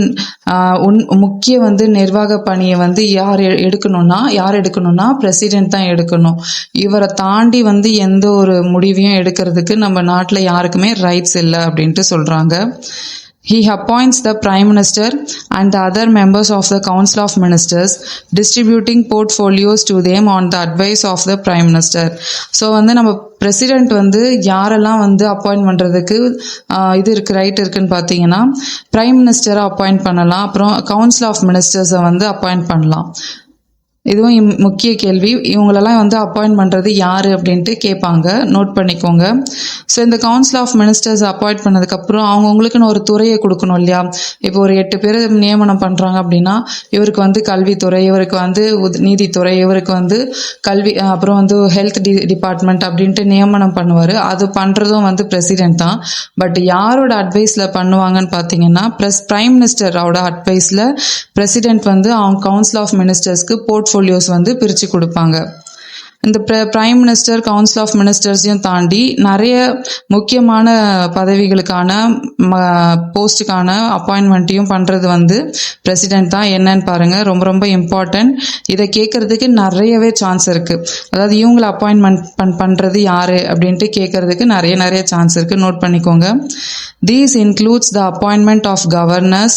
முக்கிய வந்து நிர்வாக பணியை வந்து யார் எடுக்கணும்னா பிரசிடென்ட் தான் எடுக்கணும். இவரை தாண்டி வந்து எந்த ஒரு முடிவையும் எடுக்கிறதுக்கு நம்ம நாட்டில் யாருக்குமே ரைட்ஸ் இல்லை அப்படின்ட்டு சொல்கிறாங்க. He appoints the Prime Minister and the other members of the Council of Ministers, distributing portfolios to them on the advice of the Prime Minister. So வந்து நம்ம பிரசிடெண்ட் வந்து யாரெல்லாம் வந்து அப்பாயிண்ட் பண்ணுறதுக்கு ரைட் இருக்குன்னு பார்த்தீங்கன்னா பிரைம் மினிஸ்டரை அப்பாயிண்ட் பண்ணலாம், அப்புறம் கவுன்சில் ஆஃப் மினிஸ்டர்ஸை வந்து அப்பாயிண்ட் பண்ணலாம். இதுவும் முக்கிய கேள்வி. இவங்களெல்லாம் வந்து அப்பாயிண்ட் பண்ணுறது யார் அப்படின்ட்டு கேட்பாங்க, நோட் பண்ணிக்கோங்க. ஸோ இந்த கவுன்சில் ஆஃப் மினிஸ்டர்ஸ் அப்பாயிண்ட் பண்ணதுக்கப்புறம் அவங்கவுங்களுக்குன்னு ஒரு துறையை கொடுக்கணும் இல்லையா. இப்போ ஒரு 8 பேர் நியமனம் பண்ணுறாங்க அப்படின்னா இவருக்கு வந்து கல்வித்துறை, இவருக்கு வந்து நீதித்துறை, இவருக்கு வந்து கல்வி, அப்புறம் வந்து ஹெல்த் டிபார்ட்மெண்ட் அப்படின்ட்டு நியமனம் பண்ணுவார். அது பண்ணுறதும் வந்து பிரசிடென்ட் தான். பட் யாரோட அட்வைஸில் பண்ணுவாங்கன்னு பார்த்தீங்கன்னா பிரைம் மினிஸ்டரோட அட்வைஸில் பிரசிடென்ட் வந்து அவங்க கவுன்சில் ஆஃப் மினிஸ்டர்ஸ்க்கு போர்ட்ஃபோலியோஸ் வந்து பிரித்து கொடுப்பாங்க. இந்த பிரைம் மினிஸ்டர் கவுன்சில் ஆஃப் மினிஸ்டர்ஸையும் தாண்டி நிறைய முக்கியமான பதவிகளுக்கான போஸ்ட்டுக்கான அப்பாயின்மெண்ட்டையும் பண்ணுறது வந்து பிரசிடென்ட் தான். என்னன்னு பாருங்கள், ரொம்ப ரொம்ப இம்பார்ட்டன்ட். இதை கேட்கறதுக்கு நிறையவே சான்ஸ் இருக்குது. அதாவது இவங்களை அப்பாயின்மெண்ட் பண்ணுறது யார் அப்படின்ட்டு கேட்கறதுக்கு நிறைய சான்ஸ் இருக்குது, நோட் பண்ணிக்கோங்க. These includes the appointment of governors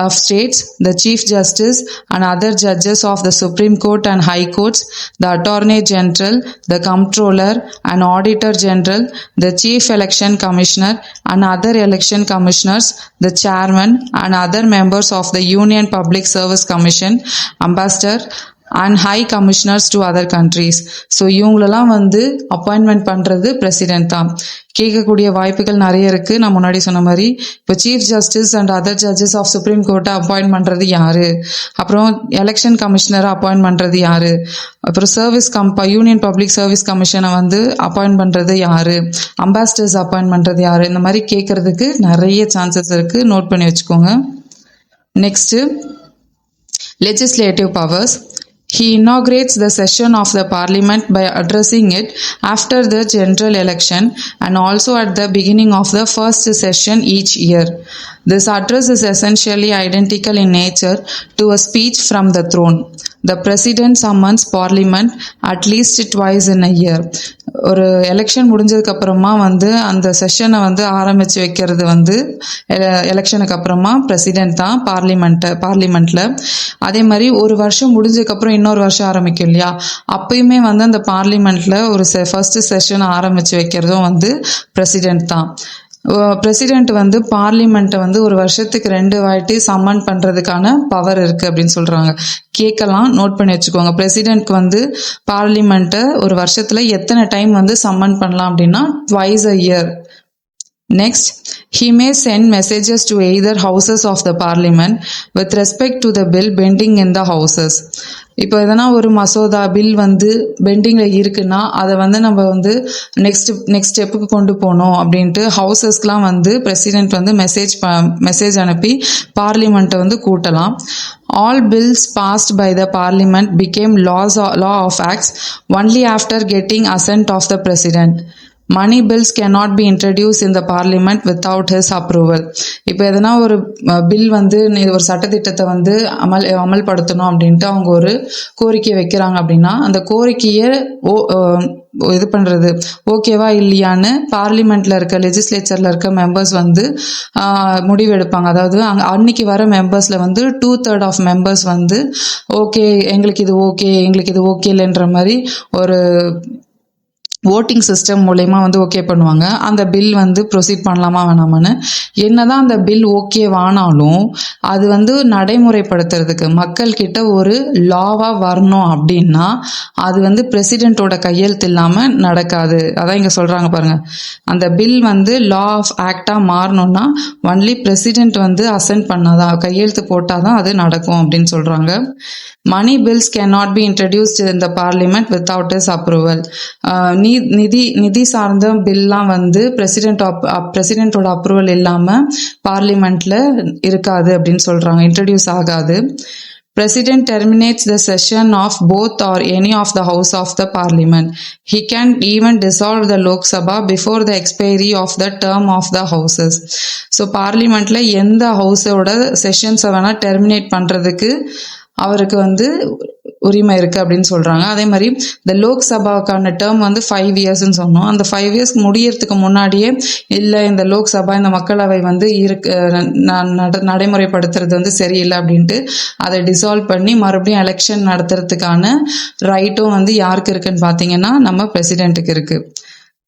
of states, the Chief Justice and other judges of the Supreme Court and High Courts, the Attorney General, the Comptroller and Auditor General, the Chief Election Commissioner and other election commissioners, the Chairman and other members of the Union Public Service Commission, Ambassador and high commissioners to other countries. So இவங்களெல்லாம் வந்து அப்பாயின்மெண்ட் பண்ணுறது பிரசிடென்ட் தான். கேட்கக்கூடிய வாய்ப்புகள் நிறைய இருக்குது. நான் முன்னாடி சொன்ன மாதிரி இப்போ chief justice and other judges of supreme கோர்ட்டை அப்பாயிண்ட் பண்ணுறது யார், அப்புறம் எலெக்ஷன் கமிஷனரை அப்பாயிண்ட் பண்ணுறது யார், அப்புறம் யூனியன் பப்ளிக் சர்வீஸ் கமிஷனை வந்து அப்பாயிண்ட் பண்ணுறது யார், அம்பாசிடர்ஸ் அப்பாயிண்ட் பண்ணுறது யார், இந்த மாதிரி கேட்குறதுக்கு நிறைய சான்சஸ் இருக்குது, நோட் பண்ணி வச்சுக்கோங்க. Next legislative powers. He inaugurates the session of the parliament by addressing it after the general election and also at the beginning of the first session each year. This address is essentially identical in nature to a speech from the throne. The president summons parliament at least twice in a year. ஒரு எலெக்ஷன் முடிஞ்சதுக்கு அப்புறமா வந்து அந்த செஷனை வந்து ஆரம்பிச்சு வைக்கிறது வந்து எலெக்ஷனுக்கு அப்புறமா பிரசிடென்ட் தான் பார்லிமெண்ட்ல. அதே மாதிரி ஒரு வருஷம் முடிஞ்சதுக்கப்புறம் இன்னொரு வருஷம் ஆரம்பிக்கும் இல்லையா, அப்பயுமே வந்து அந்த பார்லிமெண்ட்ல ஒரு ஃபர்ஸ்ட் செஷனை ஆரம்பிச்சு வைக்கிறதும் வந்து பிரசிடென்ட் தான். பிரசிடென்ட் வந்து பார்லிமெண்ட்டை வந்து ஒரு வருஷத்துக்கு 2 வாட்டி சம்மன் பண்ணுறதுக்கான பவர் இருக்குது அப்படின்னு சொல்கிறாங்க. கேட்கலாம், நோட் பண்ணி வச்சுக்கோங்க. பிரசிடென்ட்க்கு வந்து பார்லிமெண்ட்டை ஒரு வருஷத்தில் எத்தனை டைம் வந்து சம்மன் பண்ணலாம் அப்படின்னா twice a year. Next, he may send messages to either houses of the parliament with respect to the bill pending in the houses. இப்போ எதனா ஒரு மசோதா பில் வந்து பெண்டிங்கில் இருக்குன்னா அதை வந்து நம்ம வந்து நெக்ஸ்ட் ஸ்டெப்புக்கு கொண்டு போகணும் அப்படின்ட்டு ஹவுசஸ்க்கெலாம் வந்து பிரசிடென்ட் வந்து மெசேஜ் அனுப்பி பார்லிமெண்ட்டை வந்து கூட்டலாம். All bills passed by the parliament became law of acts only after getting assent of the president. Money bills cannot be introduced in the parliament without his approval. இப்போ எதனா ஒரு பில் வந்து ஒரு சட்டத்திட்டத்தை வந்து அமல்படுத்தணும் அப்படின்ட்டு அவங்க ஒரு கோரிக்கை வைக்கிறாங்க அப்படின்னா அந்த கோரிக்கையை இது பண்றது ஓகேவா இல்லையான்னு பார்லிமெண்ட்ல இருக்க லெஜிஸ்லேச்சர்ல இருக்க மெம்பர்ஸ் வந்து முடிவு எடுப்பாங்க. அதாவது அன்னைக்கு வர மெம்பர்ஸ்ல வந்து 2/3 ஆஃப் மெம்பர்ஸ் வந்து ஓகே எங்களுக்கு இது ஓகே இல்லைன்ற மாதிரி ஒரு ஓட்டிங் சிஸ்டம் மூலயமா வந்து ஓகே பண்ணுவாங்க. அந்த பில் வந்து ப்ரொசீட் பண்ணலாமா வேணாமான்னு. என்னதான் அந்த பில் ஓகேவானாலும் அது வந்து நடைமுறைப்படுத்துறதுக்கு மக்கள் கிட்ட ஒரு லாவா வரணும் அப்படின்னா அது வந்து பிரசிடென்ட்டோட கையெழுத்து இல்லாம நடக்காது. அதான் இங்க சொல்றாங்க பாருங்க, அந்த பில் வந்து லா ஆஃப் ஆக்டா மாறணும்னா ஒன்லி பிரசிடென்ட் வந்து அசென்ட் பண்ணாதான், கையெழுத்து போட்டாதான் அது நடக்கும் அப்படின்னு சொல்றாங்க. Money bills cannot be introduced in the parliament without his approval. நிதி சார்ந்த பில்லாம் வந்து பிரசிடென்ட்டோட அப்ரூவல் இல்லாம பார்லிமெண்ட்ல இருக்காது அப்படின்னு சொல்றாங்க, இன்ட்ரடியூஸ் ஆகாது. President terminates the session of both or any of the house of the parliament. He can even dissolve the Lok Sabha before the expiry of the term of the houses. So பார்லிமெண்ட்ல எந்த ஹவுஸோட செஷன்ஸை வேணா டெர்மினேட் பண்றதுக்கு அவருக்கு வந்து உரிமை இருக்கு அப்படின்னு சொல்றாங்க. அதே மாதிரி இந்த லோக் சபாவுக்கான டேர்ம் வந்து 5 இயர்ஸ்ன்னு சொன்னோம். அந்த 5 இயர்ஸ் முடியறதுக்கு முன்னாடியே இல்லை இந்த லோக் சபா இந்த மக்களவை வந்து நடைமுறைப்படுத்துறது வந்து சரியில்லை அப்படின்ட்டு அதை டிசால்வ் பண்ணி மறுபடியும் எலெக்ஷன் நடத்துறதுக்கான ரைட்டும் வந்து யாருக்கு இருக்குன்னு பார்த்தீங்கன்னா நம்ம பிரசிடென்ட்டுக்கு இருக்கு.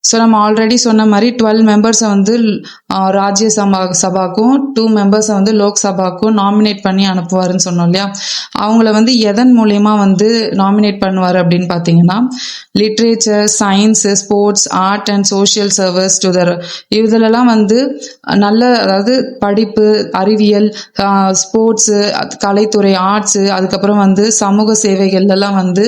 ஸோ நம்ம ஆல்ரெடி சொன்ன மாதிரி 12 மெம்பர்ஸை வந்து ராஜ்ய சபாக்கும் 2 மெம்பர்ஸை வந்து லோக் சபாக்கும் நாமினேட் பண்ணி அனுப்புவாருன்னு சொன்னோம் இல்லையா. அவங்கள வந்து எதன் மூலயமா வந்து நாமினேட் பண்ணுவார் அப்படின்னு பார்த்தீங்கன்னா literature, science, sports, art and social service to the இதுலலாம் வந்து நல்ல, அதாவது படிப்பு, அறிவியல், ஸ்போர்ட்ஸு, கலைத்துறை, ஆர்ட்ஸு, அதுக்கப்புறம் வந்து சமூக சேவைகள்லாம் வந்து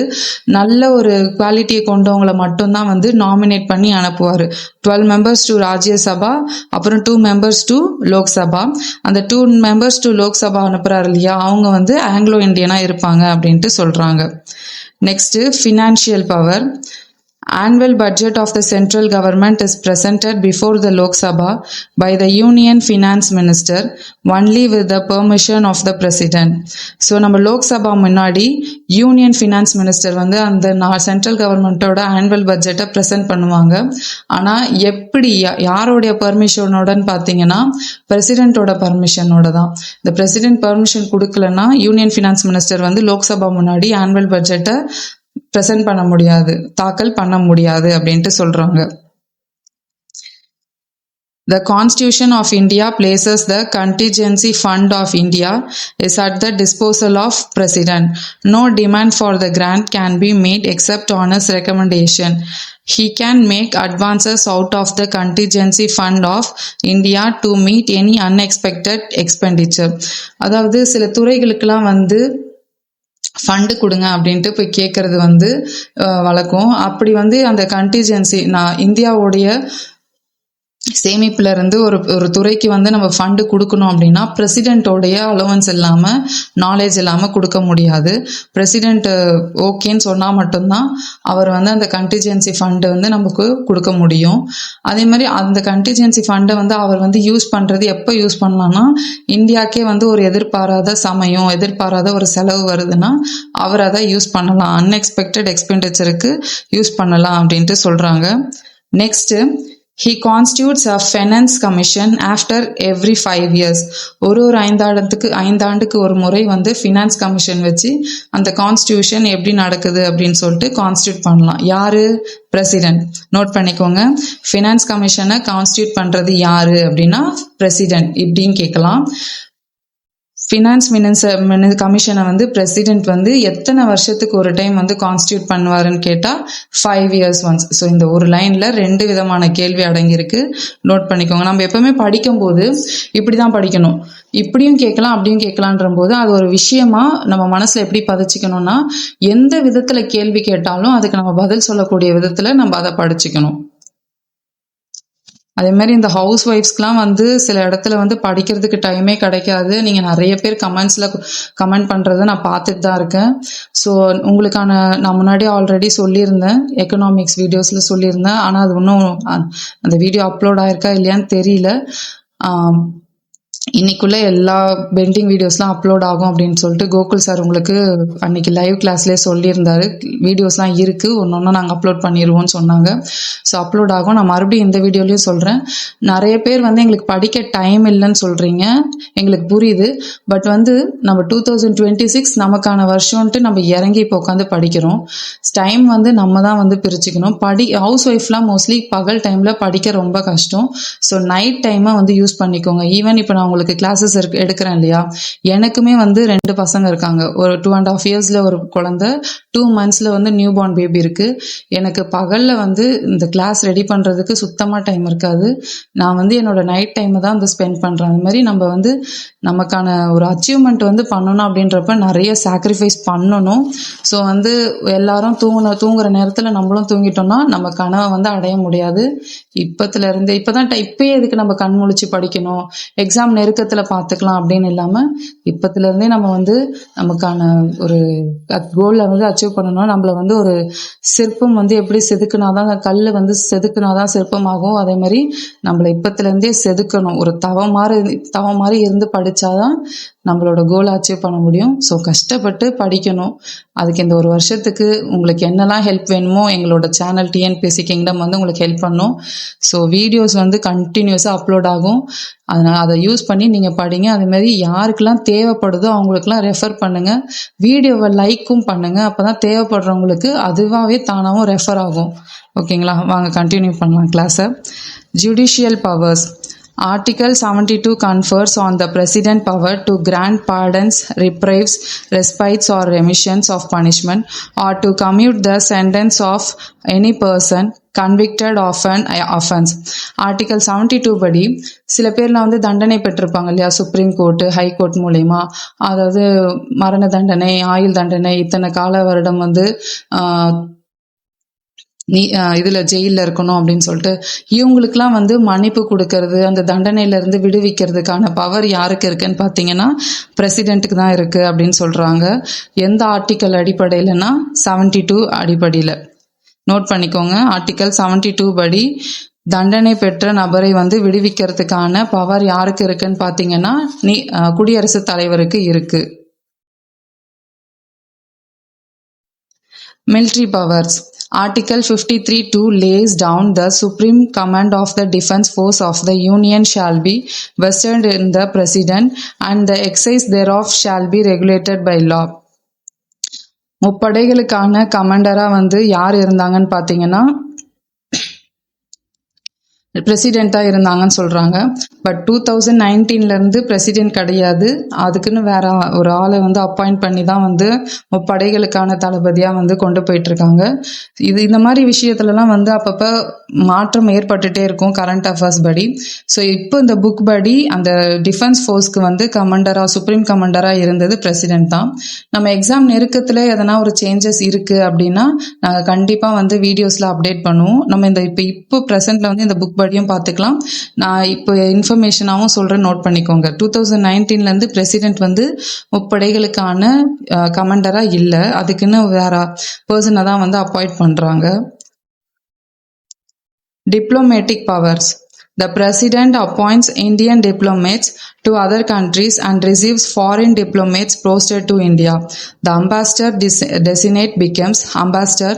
நல்ல ஒரு குவாலிட்டியை கொண்டவங்களை மட்டும்தான் வந்து நாமினேட் பண்ணி அனுப்புவார். 12 மெம்பர்ஸ் டு ராஜ்யசபா, அப்புறம் 2 மெம்பர்ஸ் டு லோக்சபா. அந்த 2 மெம்பர்ஸ் டு லோக்சபா அனுப்புறாரு இல்லையா, அவங்க வந்து ஆங்கிலோ இண்டியனா இருப்பாங்க அப்படின்ட்டு சொல்றாங்க. Next, financial power. Annual budget of the central government is presented before the Lok Sabha by the Union Finance Minister only with the permission of the President. So நம்ம லோக் சபா முன்னாடி யூனியன் ஃபினான்ஸ் மினிஸ்டர் வந்து அந்த சென்ட்ரல் கவர்மெண்ட்டோட ஆனுவல் பட்ஜெட்டை ப்ரெசென்ட் பண்ணுவாங்க. ஆனால் எப்படி யாரோடைய பர்மிஷனோடன்னு பார்த்தீங்கன்னா பிரசிடென்ட்டோட பர்மிஷனோட தான். இந்த பிரசிடென்ட் பர்மிஷன் கொடுக்கலன்னா யூனியன் ஃபினான்ஸ் மினிஸ்டர் வந்து லோக்சபா முன்னாடி ஆனுவல் பட்ஜெட்டை பிரசன்ட் பண்ண முடியாது, தாக்கல் பண்ண முடியாது அப்படின்ட்டு சொல்றாங்க. The Constitution of India places the contingency fund of India is at the disposal of President. No demand for the grant can be made except on his recommendation. He can make advances out of the contingency fund of India to meet any unexpected expenditure. அதாவது சில துறைகளுக்கெல்லாம் வந்து ஃபண்டு கொடுங்க அப்படின்ட்டு போய் கேட்கறது வந்து வழக்கம். அப்படி வந்து அந்த கண்டிஜென்சி இந்தியாவுடைய சேமிப்புல இருந்து ஒரு துறைக்கு வந்து நம்ம ஃபண்டு கொடுக்கணும் அப்படின்னா பிரசிடென்ட்டோடைய அலோவன்ஸ் இல்லாம, நாலேஜ் இல்லாம கொடுக்க முடியாது. பிரசிடென்ட் ஓகேன்னு சொன்னா மட்டும்தான் அவர் வந்து அந்த கண்டிஜென்சி ஃபண்டை வந்து நமக்கு கொடுக்க முடியும். அதே மாதிரி அந்த கண்டிஜென்சி ஃபண்டை வந்து அவர் வந்து யூஸ் பண்றது எப்போ யூஸ் பண்ணலாம்னா, இந்தியாக்கே வந்து ஒரு எதிர்பாராத சமயம், எதிர்பாராத ஒரு செலவு வருதுன்னா அவர் அதை யூஸ் பண்ணலாம், அன்எக்ஸ்பெக்டட் எக்ஸ்பெண்டிச்சருக்கு யூஸ் பண்ணலாம் அப்படின்ட்டு சொல்றாங்க. Next, He constitutes a finance commission after every 5 years. ஒரு 5 ஆண்டுக்கு ஒரு முறை வந்து ஃபினான்ஸ் கமிஷன் வச்சு அந்த கான்ஸ்டியூஷன் எப்படி நடக்குது அப்படின்னு சொல்லிட்டு கான்ஸ்டியூட் பண்ணலாம். யாரு? பிரசிடென்ட். நோட் பண்ணிக்கோங்க, ஃபினான்ஸ் கமிஷனை கான்ஸ்டியூட் பண்றது யாரு அப்படின்னா பிரசிடென்ட் இப்படின்னு கேட்கலாம். ஃபினான்ஸ் கமிஷனை வந்து பிரசிடென்ட் வந்து எத்தனை வருஷத்துக்கு ஒரு டைம் வந்து கான்ஸ்டியூட் பண்ணுவாருன்னு கேட்டால் 5 years once. ஸோ இந்த ஒரு லைனில் 2 விதமான கேள்வி அடங்கியிருக்கு, நோட் பண்ணிக்கோங்க. நம்ம எப்பவுமே படிக்கும்போது இப்படி தான் படிக்கணும், இப்படியும் கேட்கலாம் அப்படியும் கேட்கலான்ற போது அது ஒரு விஷயமா நம்ம மனசில் எப்படி பதிச்சுக்கணும்னா, எந்த விதத்தில் கேள்வி கேட்டாலும் அதுக்கு நம்ம பதில் சொல்லக்கூடிய விதத்தில் நம்ம அதை படிச்சுக்கணும். அதே மாதிரி இந்த ஹவுஸ் ஒய்ஃப்ஸ்க்குலாம் வந்து சில இடத்துல வந்து படிக்கிறதுக்கு டைமே கிடைக்காது. நீங்கள் நிறைய பேர் கமெண்ட் பண்ணுறதை நான் பார்த்துட்டு தான் இருக்கேன். ஸோ உங்களுக்கான நான் முன்னாடி ஆல்ரெடி சொல்லியிருந்தேன், எக்கனாமிக்ஸ் வீடியோஸில் சொல்லியிருந்தேன். ஆனால் அது இன்னும் அந்த வீடியோ அப்லோட் ஆயிருக்கா இல்லையான்னு தெரியல. இன்னைக்குள்ள எல்லா பெண்டிங் வீடியோஸ்லாம் அப்லோட் ஆகும் அப்படின்னு சொல்லிட்டு கோகுல் சார் உங்களுக்கு அன்னைக்கு லைவ் கிளாஸ்லேயே சொல்லியிருந்தாரு. வீடியோஸ்லாம் இருக்கு, ஒன்று நாங்கள் அப்லோட் பண்ணிடுவோம்னு சொன்னாங்க. ஸோ அப்லோட் ஆகும். நான் மறுபடியும் இந்த வீடியோலையும் சொல்கிறேன், நிறைய பேர் வந்து எங்களுக்கு படிக்க டைம் இல்லைன்னு சொல்கிறீங்க, எங்களுக்கு புரியுது. பட் வந்து நம்ம 2026 நமக்கான வருஷம்ன்ட்டு நம்ம இறங்கி இப்போ உட்காந்து படிக்கிறோம். டைம் வந்து நம்ம தான் வந்து பிரிச்சுக்கணும். ஹவுஸ் ஒய்ஃப்லாம் மோஸ்ட்லி பகல் டைமில் படிக்க ரொம்ப கஷ்டம். ஸோ நைட் டைமை வந்து யூஸ் பண்ணிக்கோங்க. ஈவன் இப்போ நான் உங்களுக்கு கிளாஸஸ் எடுக்கிறேன் இல்லையா, எனக்குமே வந்து 2 பசங்க இருக்காங்க. ஒரு 2.5 இயர்ஸ்ல ஒரு குழந்தை, 2 monthsல வந்து நியூ பார்ன் பேபி இருக்கு. எனக்கு பகல்ல வந்து இந்த கிளாஸ் ரெடி பண்றதுக்கு சுத்தமா டைம் இருக்காது. நான் வந்து என்னோட நைட் டைமை தான் வந்து ஸ்பெண்ட் பண்றேன். அந்த மாதிரி நம்ம வந்து நமக்கான ஒரு அச்சீவ்மெண்ட் வந்து பண்ணணும் அப்படின்றப்ப நிறைய சாக்ரிஃபைஸ் பண்ணணும். ஸோ வந்து எல்லாரும் தூங்குற நேரத்தில் நம்மளும் தூங்கிட்டோம்னா நம்ம கனவை வந்து அடைய முடியாது. இப்பத்துல இருந்து இப்பயே எதுக்கு நம்ம கண் முழிச்சு படிக்கணும், எக்ஸாம் நெருக்கத்துல பார்த்துக்கலாம் அப்படின்னு இல்லாம இப்பத்துல இருந்தே நம்ம வந்து நமக்கான ஒரு கோல்ல வந்து அச்சீவ் பண்ணணும். நம்மள வந்து ஒரு சிற்பம் வந்து எப்படி செதுக்குனாதான், கல் வந்து செதுக்குனாதான் சிற்பமாகும், அதே மாதிரி நம்மள இப்பத்துல இருந்தே செதுக்கணும். ஒரு தவம் மாதிரி இருந்து படிச்சாதான் நம்மளோட கோலை அச்சீவ் பண்ண முடியும். ஸோ கஷ்டப்பட்டு படிக்கணும். அதுக்கு இந்த ஒரு வருஷத்துக்கு உங்களுக்கு என்னெல்லாம் ஹெல்ப் வேணுமோ எங்களோட சேனல் டிஎன்பிஎஸ்சி கிங்டம் வந்து உங்களுக்கு ஹெல்ப் பண்ணும். ஸோ வீடியோஸ் வந்து கண்டினியூஸாக அப்லோட் ஆகும். அதனால் அதை யூஸ் பண்ணி நீங்கள் படிங்க. அதேமாதிரி யாருக்கெல்லாம் தேவைப்படுதோ அவங்களுக்குலாம் ரெஃபர் பண்ணுங்கள். வீடியோவை லைக்கும் பண்ணுங்கள். அப்போ தான் தேவைப்படுறவங்களுக்கு அதுவாகவே தானாகவும் ரெஃபர் ஆகும். ஓகேங்களா, வாங்க கண்டினியூ பண்ணலாம் கிளாஸை. Judicial powers. Article 72 confers on the President power to grant pardons, reprieves, respites or remissions of punishment, or to commute the sentence of any person convicted of an offense. Article 72 படி சில பேர்லாம் வந்து தண்டனை பெற்றிருப்பாங்க இல்லையா, சுப்ரீம் கோர்ட்டு, ஹை கோர்ட் மூலயமா. அதாவது மரண தண்டனை, ஆயுள் தண்டனை, இத்தனை கால வருடம் வந்து இதுல ஜெயில இருக்கணும் அப்படின்னு சொல்லிட்டு இவங்களுக்குலாம் வந்து மன்னிப்பு கொடுக்கறது, அந்த தண்டனையில இருந்து விடுவிக்கிறதுக்கான பவர் யாருக்கு இருக்குன்னு பாத்தீங்கன்னா பிரசிடென்ட்டுக்கு தான் இருக்கு அப்படின்னு சொல்றாங்க. எந்த ஆர்டிக்கல் அடிப்படையிலனா 72 அடிப்படையில. நோட் பண்ணிக்கோங்க, ஆர்டிக்கல் 72 படி தண்டனை பெற்ற நபரை வந்து விடுவிக்கிறதுக்கான பவர் யாருக்கு இருக்குன்னு பாத்தீங்கன்னா குடியரசுத் தலைவருக்கு இருக்கு. Military powers. Article 53(2) lays down the supreme command of the defense force of the Union shall be vested in the President, and the exercise thereof shall be regulated by law. முப்படைகளுக்கான கமாண்டரா வந்து யார் இருந்தாங்கன்னு பாத்தீங்கன்னா பிரசிடென்ட்டா இருந்தாங்கன்னு சொல்றாங்க. பட் 2019 இருந்து பிரசிடென்ட் கிடையாது, அதுக்குன்னு வேற ஒரு ஆளை வந்து அப்பாயிண்ட் பண்ணி தான் வந்து முப்படைகளுக்கான தளபதியா வந்து கொண்டு போயிட்டு இருக்காங்க. இந்த மாதிரி விஷயத்துலலாம் வந்து அப்பப்ப மாற்றம் ஏற்பட்டுட்டே இருக்கும் கரண்ட் அஃபேர்ஸ் படி. ஸோ இப்போ இந்த புக் படி அந்த டிஃபென்ஸ் ஃபோர்ஸ்க்கு வந்து கமாண்டரா, சுப்ரீம் கமாண்டரா இருந்தது பிரசிடென்ட் தான். நம்ம எக்ஸாம் நெருக்கத்துல எதனா ஒரு சேஞ்சஸ் இருக்கு அப்படின்னா நாங்கள் கண்டிப்பா வந்து வீடியோஸ்ல அப்டேட் பண்ணுவோம். நம்ம இந்த இப்போ ப்ரெசென்ட்ல வந்து இந்த புக் படியும் பார்த்துக்கலாம். நான் இப்போ இன்ஃபர்மேஷனாகவும் சொல்கிறேன், நோட் பண்ணிக்கோங்க. 2019 பிரசிடென்ட் வந்து முப்படைகளுக்கான கமாண்டராக இல்லை, அதுக்குன்னு வேற பர்சனை தான் வந்து அப்பாயிண்ட் பண்ணுறாங்க. Diplomatic powers. The President appoints Indian diplomats to other countries and receives foreign diplomats posted to India. The ambassador designate becomes ambassador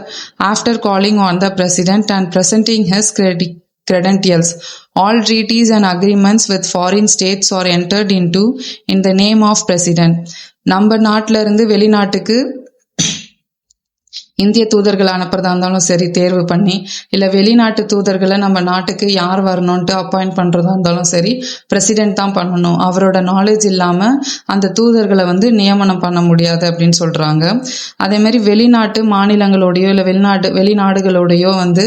after calling on the President and presenting his credentials. All treaties and agreements with foreign states are entered into in the name of President. நம்ம நாட்டில இருந்து வெளிநாட்டுக்கு இந்திய தூதர்கள் அனுப்புறதா இருந்தாலும் சரி, தேர்வு பண்ணி, இல்லை வெளிநாட்டு தூதர்களை நம்ம நாட்டுக்கு யார் வரணும்ட்டு அப்பாயிண்ட் பண்றதா இருந்தாலும் சரி, பிரசிடென்ட் தான் பண்ணணும். அவரோட நாலேஜ் இல்லாம அந்த தூதர்களை வந்து நியமனம் பண்ண முடியாது அப்படின்னு சொல்றாங்க. அதே மாதிரி வெளிநாட்டு மாநிலங்களோடையோ இல்லை வெளிநாடுகளோடையோ வந்து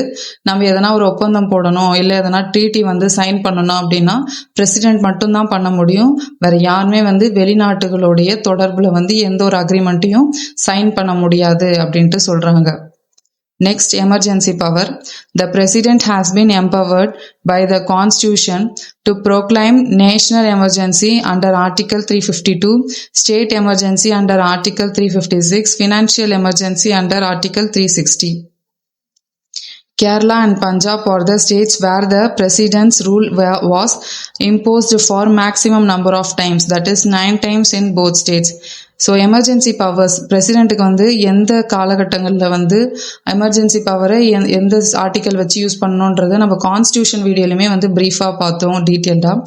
நம்ம எதனா ஒரு ஒப்பந்தம் போடணும், இல்லை எதனா ட்ரீட்டி வந்து சைன் பண்ணணும் அப்படின்னா பிரசிடென்ட் மட்டும்தான் பண்ண முடியும். வேற யாருமே வந்து வெளிநாட்டுகளுடைய தொடர்புல வந்து எந்த ஒரு அக்ரிமெண்ட்டையும் சைன் பண்ண முடியாது அப்படின்ட்டு சொல்றாங்க. Next, emergency power. The president has been empowered by the constitution to proclaim national emergency under Article 352, state emergency under Article 356, financial emergency under Article 360. Kerala and Punjab are the states where the president's rule was imposed for maximum number of times, that is 9 times in both states. So emergency powers பிரசிடென்ட்டுக்கு வந்து எந்த காலகட்டங்களில் வந்து எமர்ஜென்சி பவரை எந்த ஆர்டிக்கல் வச்சு யூஸ் பண்ணணுன்றதை நம்ம கான்ஸ்டியூஷன் வீடியோலையுமே வந்து ப்ரீஃபாக பார்த்தோம் டீட்டெயில்டாக.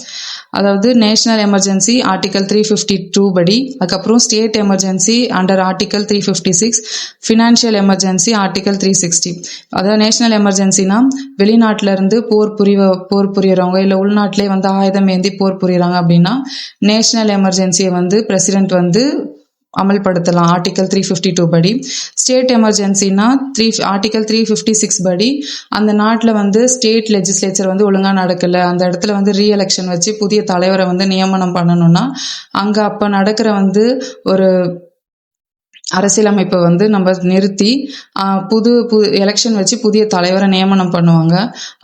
அதாவது நேஷனல் எமர்ஜென்சி ஆர்டிக்கல் 352 படி, அதுக்கப்புறம் state emergency under article 356, financial emergency article 360. அதாவது நேஷனல் எமர்ஜென்சினா வெளிநாட்டில இருந்து போர் புரியறவங்க இல்லை உள்நாட்டிலே வந்து ஆயுதம் ஏந்தி போர் புரியறாங்க அப்படின்னா நேஷனல் எமர்ஜென்சியை வந்து பிரசிடென்ட் வந்து அமல்படுத்தலாம் ஆர்டிகல் 352 படி. ஸ்டேட் எமர்ஜென்சினா ஆர்டிகல் 356 படி அந்த நாட்டில் வந்து ஸ்டேட் லெஜிஸ்லேச்சர் வந்து ஒழுங்காக நடக்கலை, அந்த இடத்துல வந்து ரீஎலெக்ஷன் வச்சு புதிய தலைவரை வந்து நியமனம் பண்ணணும்னா அங்கே அப்போ நடக்கிற வந்து ஒரு அரசியலமைப்பை வந்து நம்ம நிறுத்தி புது எலெக்ஷன் வச்சு புதிய தலைவரை நியமனம் பண்ணுவாங்க.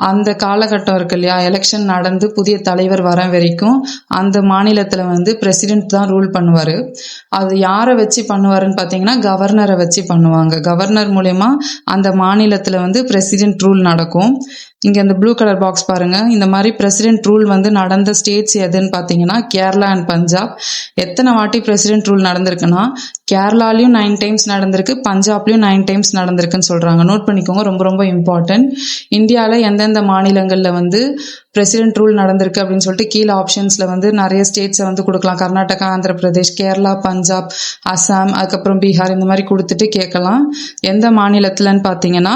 அந்த காலகட்டம் இருக்கு இல்லையா, எலெக்ஷன் நடந்து புதிய தலைவர் வர வரைக்கும் அந்த மாநிலத்தில் வந்து பிரசிடென்ட் தான் ரூல் பண்ணுவார். அது யாரை வச்சு பண்ணுவாருன்னு பார்த்தீங்கன்னா கவர்னரை வச்சு பண்ணுவாங்க. கவர்னர் மூலயமா அந்த மாநிலத்தில் வந்து பிரசிடென்ட் ரூல் நடக்கும். இங்கே இந்த ப்ளூ கலர் பாக்ஸ் பாருங்க, இந்த மாதிரி பிரசிடென்ட் ரூல் வந்து நடந்த ஸ்டேட்ஸ் எதுன்னு பார்த்தீங்கன்னா கேரளா அண்ட் பஞ்சாப். எத்தனை வாட்டி பிரசிடென்ட் ரூல் நடந்திருக்குன்னா கேரளாலையும் 9 டைம்ஸ் நடந்திருக்கு, பஞ்சாப்லையும் 9 டைம்ஸ் நடந்திருக்குன்னு சொல்றாங்க. நோட் பண்ணிக்கோங்க, ரொம்ப ரொம்ப இம்பார்ட்டன்ட். இந்தியாவில் எந்தெந்த மாநிலங்களில் வந்து பிரசிடென்ட் ரூல் நடந்திருக்கு அப்படின்னு சொல்லிட்டு கீழே ஆப்ஷன்ஸ்ல வந்து நிறைய ஸ்டேட்ஸை வந்து கொடுக்கலாம். கர்நாடகா, ஆந்திர பிரதேஷ், கேரளா, பஞ்சாப், அசாம், அதுக்கப்புறம் பீகார், இந்த மாதிரி கொடுத்துட்டு கேட்கலாம். எந்த மாநிலத்துலன்னு பார்த்தீங்கன்னா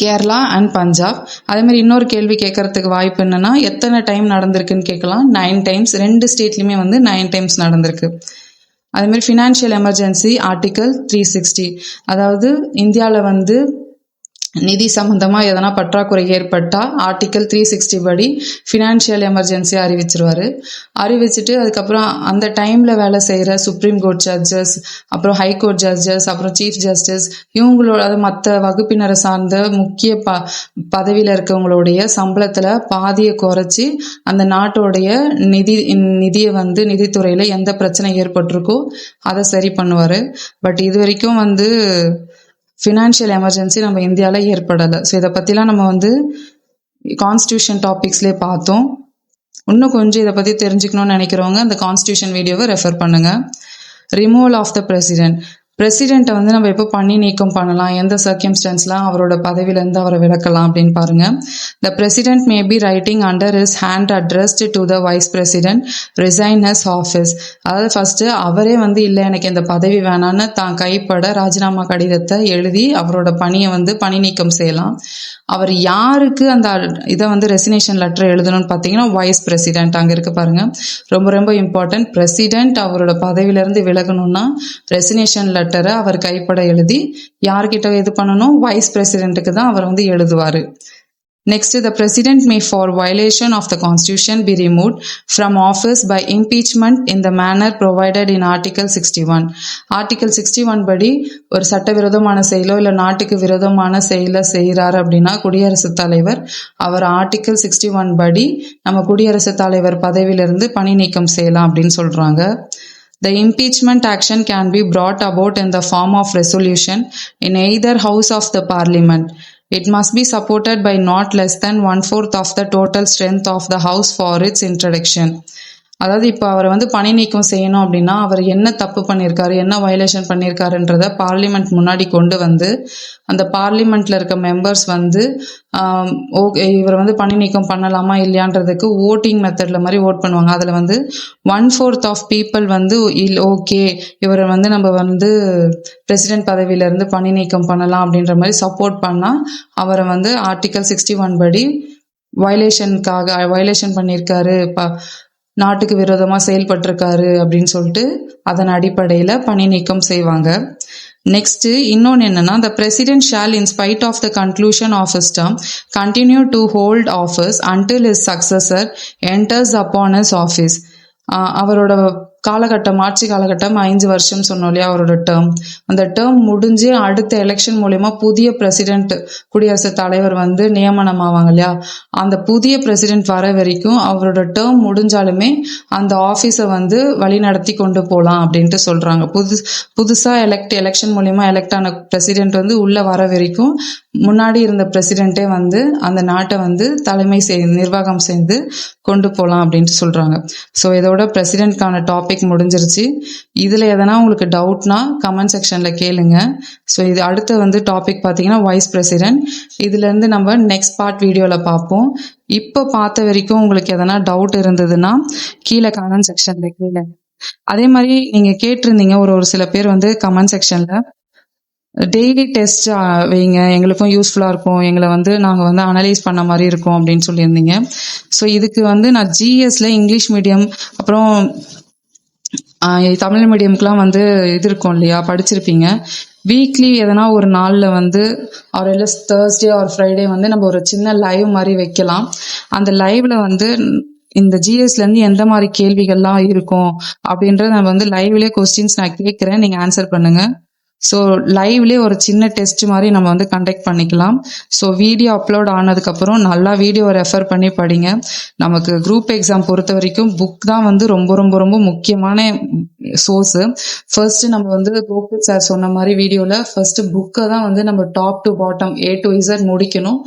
கேரளா அண்ட் பஞ்சாப். அதே மாதிரி இன்னொரு கேள்வி கேட்கறதுக்கு வாய்ப்பு என்னன்னா எத்தனை டைம் நடந்திருக்குன்னு கேட்கலாம். 9 டைம்ஸ், 2 ஸ்டேட்லையுமே வந்து 9 டைம்ஸ் நடந்திருக்கு. அதே மாதிரி ஃபினான்ஷியல் எமர்ஜென்சி ஆர்டிகல் 360, அதாவது இந்தியாவில் வந்து நிதி சம்பந்தமா எதனா பற்றாக்குறை ஏற்பட்டா ஆர்டிகல் 360 படி ஃபினான்ஷியல் எமர்ஜென்சி அறிவிச்சுட்டு அதுக்கப்புறம் அந்த டைம்ல வேலை செய்யற சுப்ரீம் கோர்ட் ஜட்ஜஸ், அப்புறம் ஹை கோர்ட் ஜட்ஜஸ், அப்புறம் சீஃப் ஜஸ்டிஸ், இவங்களோட மற்ற வகுப்பினரை சார்ந்த முக்கிய பதவியில இருக்கவங்களுடைய சம்பளத்துல பாதியை குறைச்சி அந்த நாட்டோடைய நிதியை வந்து நிதித்துறையில எந்த பிரச்சனை ஏற்பட்டிருக்கோ அதை சரி பண்ணுவாரு. பட் இது வரைக்கும் வந்து ஃபினான்ஷியல் எமர்ஜென்சி நம்ம இந்தியாவில் ஏற்படலை. ஸோ இதை பற்றிலாம் நம்ம வந்து கான்ஸ்டியூஷன் டாபிக்ஸ்லேயே பார்த்தோம். இன்னும் கொஞ்சம் இதை பற்றி தெரிஞ்சுக்கணும்னு நினைக்கிறவங்க அந்த கான்ஸ்டியூஷன் வீடியோவை ரெஃபர் பண்ணுங்கள். ரிமூவல் ஆஃப் த பிரசிடென்ட்டை வந்து நம்ம எப்போ பணி நீக்கம் பண்ணலாம், எந்த சர்க்கம்ஸ்டன்ஸ்லாம் அவரோட பதவியிலேருந்து அவரை விலக்கலாம் அப்படின்னு பாருங்க. The president may be writing under his hand addressed to the vice president resign his office. அதாவது ஃபர்ஸ்ட் அவரே வந்து இல்லை எனக்கு இந்த பதவி வேணான்னு தான் கைப்பட ராஜினாமா கடிதத்தை எழுதி அவரோட பணியை வந்து பணி நீக்கம் செய்யலாம். அவர் யாருக்கு அந்த இதை வந்து ரெசிக்னேஷன் லெட்டர் எழுதணும்னு பார்த்தீங்கன்னா வைஸ் பிரசிடென்ட். அங்கே இருக்கு பாருங்க, ரொம்ப ரொம்ப இம்பார்ட்டன்ட். பிரசிடென்ட் அவரோட பதவியிலேருந்து விலகணும்னா ரெசிக்னேஷன் லெட்டரை அவர் கைப்பட எழுதி யார்கிட்ட இது பண்ணணும், வைஸ் பிரசிடென்ட்டுக்கு தான் அவர் வந்து எழுதுவார். Next, the president may for violation of the constitution be removed from office by impeachment in the manner provided in Article 61. Article 61 படி ஒரு சட்டவிரோதமான செயலோ இல்லை நாட்டுக்கு விரோதமான செயலை செய்கிறார் அப்படின்னா குடியரசுத் தலைவர் அவர் ஆர்டிகல் 61 படி நம்ம குடியரசுத் தலைவர் பதவியிலிருந்து பணி நீக்கம் செய்யலாம் அப்படின்னு சொல்றாங்க. The impeachment action can be brought about in the form of resolution in either house of the parliament. It must be supported by not less than 1/4 of the total strength of the house for its introduction. அதாவது இப்போ அவரை வந்து பணி நீக்கம் செய்யணும் அப்படின்னா அவர் என்ன தப்பு பண்ணியிருக்காரு, என்ன வயலேஷன் பண்ணியிருக்காருன்றத பார்லிமெண்ட் முன்னாடி கொண்டு வந்து அந்த பார்லிமெண்ட்ல இருக்க மெம்பர்ஸ் வந்து ஓகே இவரை வந்து பணி நீக்கம் பண்ணலாமா இல்லையான்றதுக்கு ஓட்டிங் மெத்தட்ல மாதிரி ஓட் பண்ணுவாங்க. அதில் வந்து 1/4 ஆஃப் பீப்புள் வந்து ஓகே இவரை வந்து நம்ம வந்து பிரசிடென்ட் பதவியிலேருந்து பணி நீக்கம் பண்ணலாம் அப்படின்ற மாதிரி சப்போர்ட் பண்ணால் அவரை வந்து ஆர்டிகல் 61 படி வயலேஷன் பண்ணியிருக்காரு, நாட்டுக்கு விரோதமா செயல்பட்டிருக்காரு அப்படின்னு சொல்லிட்டு அதன் அடிப்படையில பணி நீக்கம் செய்வாங்க. நெக்ஸ்ட் இன்னொன்னு என்னன்னா, the president shall in spite of the conclusion of his term continue to hold office until his successor enters upon his office. அவரோட காலகட்டம், ஆட்சி காலகட்டம் 5 வருஷம் சொன்னோம் இல்லையா அவரோட டேர்ம். அந்த டேர்ம் முடிஞ்சு அடுத்த எலெக்ஷன் மூலயமா புதிய பிரசிடென்ட், குடியரசுத் தலைவர் வந்து நியமனம் ஆவாங்க இல்லையா, அந்த புதிய பிரசிடென்ட் வர வரைக்கும் அவரோட டேர்ம் முடிஞ்சாலுமே அந்த ஆஃபீஸை வந்து வழி நடத்தி கொண்டு போகலாம் அப்படின்ட்டு சொல்றாங்க. புதுசாக எலெக்ஷன் மூலயமா எலெக்ட் ஆன பிரசிடென்ட் வந்து உள்ள வர வரைக்கும் முன்னாடி இருந்த பிரசிடென்ட்டே வந்து அந்த நாட்டை வந்து நிர்வாகம் செய்து கொண்டு போகலாம் அப்படின்ட்டு சொல்றாங்க. ஸோ இதோட பிரசிடென்ட்கான டாபிக் முடிஞ்சிருச்சு. இதுல எதனா உங்களுக்கு டவுட்னா கமெண்ட் செக்ஷன்ல கேளுங்க. ஸோ இது அடுத்த வந்து டாபிக் பார்த்தீங்கன்னா வைஸ் பிரசிடென்ட். இதுல இருந்து நம்ம நெக்ஸ்ட் பார்ட் வீடியோல பார்ப்போம். இப்போ பார்த்த வரைக்கும் உங்களுக்கு எதனா டவுட் இருந்ததுன்னா கீழே கமெண்ட் செக்ஷன்ல கேளுங்க. அதே மாதிரி நீங்க கேட்டிருந்தீங்க ஒரு சில பேர் வந்து கமெண்ட் செக்ஷன்ல டெய்லி டெஸ்ட் வைங்க, எங்களுக்கும் யூஸ்ஃபுல்லாக இருக்கும், எங்களை வந்து நாங்கள் வந்து அனலைஸ் பண்ண மாதிரி இருக்கும் அப்படின்னு சொல்லியிருந்தீங்க. ஸோ இதுக்கு வந்து நான் ஜிஎஸ்ல இங்கிலீஷ் மீடியம் அப்புறம் தமிழ் மீடியம்க்குலாம் வந்து இது இருக்கும் இல்லையா, படிச்சிருப்பீங்க. வீக்லி எதனா ஒரு நாளில் வந்து இல்லை தேர்ஸ்டே ஆர் ஃப்ரைடே வந்து நம்ம ஒரு சின்ன லைவ் மாதிரி வைக்கலாம். அந்த லைவ்ல வந்து இந்த ஜிஎஸ்லேருந்து எந்த மாதிரி கேள்விகள்லாம் இருக்கும் அப்படின்றத நான் வந்து லைவ்லேயே கொஸ்டின்ஸ் நான் கேட்குறேன், நீங்கள் ஆன்சர் பண்ணுங்கள். ஸோ லைவ்லேயே ஒரு சின்ன டெஸ்ட் மாதிரி நம்ம வந்து கண்டக்ட் பண்ணிக்கலாம். ஸோ வீடியோ அப்லோட் ஆனதுக்கப்புறம் நல்லா வீடியோவை ரெஃபர் பண்ணி படிங்க. நமக்கு குரூப் எக்ஸாம் பொறுத்த வரைக்கும் புக் தான் வந்து ரொம்ப ரொம்ப ரொம்ப முக்கியமான சோர்ஸு. ஃபர்ஸ்ட் நம்ம வந்து கோகுல் சார் சொன்ன மாதிரி வீடியோவில் ஃபர்ஸ்ட் புக்கை தான் வந்து நம்ம top to bottom A to Z முடிக்கணும்.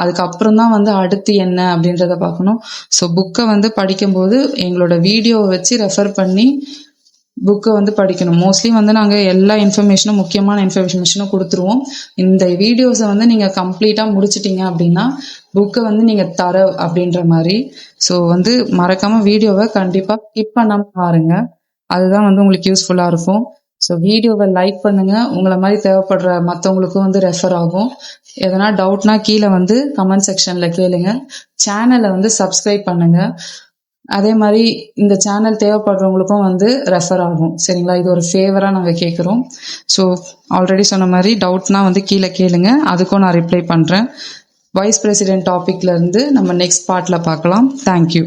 அதுக்கப்புறம் தான் வந்து அடுத்து என்ன அப்படின்றத பார்க்கணும். ஸோ புக்கை வந்து படிக்கும்போது எங்களோட வீடியோவை வச்சு ரெஃபர் பண்ணி புக்கை வந்து படிக்கணும். மோஸ்ட்லி வந்து நாங்கள் எல்லா இன்ஃபர்மேஷனும் முக்கியமான இன்ஃபர்மேஷனும் கொடுத்துருவோம். இந்த வீடியோஸை வந்து நீங்கள் கம்ப்ளீட்டாக முடிச்சிட்டிங்க அப்படின்னா புக்கை வந்து நீங்கள் அப்படின்ற மாதிரி. ஸோ வந்து மறக்காமல் வீடியோவை கண்டிப்பாக ஸ்கிப் பண்ணாமல் பாருங்க, அதுதான் வந்து உங்களுக்கு யூஸ்ஃபுல்லாக இருக்கும். ஸோ வீடியோவை லைக் பண்ணுங்க, உங்களை மாதிரி தேவைப்படுற மற்றவங்களுக்கும் வந்து ரெஃபர் ஆகும். எதனா டவுட்னா கீழே வந்து கமெண்ட் செக்ஷன்ல கேளுங்க. சேனலை வந்து சப்ஸ்கிரைப் பண்ணுங்க. அதே மாதிரி இந்த சேனல் தேவைப்படுறவங்களுக்கும் வந்து ரெஃபர் ஆகும். சரிங்களா, இது ஒரு ஃபேவராக நாங்கள் கேட்குறோம். ஸோ ஆல்ரெடி சொன்ன மாதிரி டவுட்னா வந்து கீழே கேளுங்க, அதுக்கும் நான் ரிப்ளை பண்ணுறேன். வைஸ் பிரசிடென்ட் டாபிக்ல இருந்து நம்ம நெக்ஸ்ட் பார்ட்ல பார்க்கலாம். தேங்க்யூ.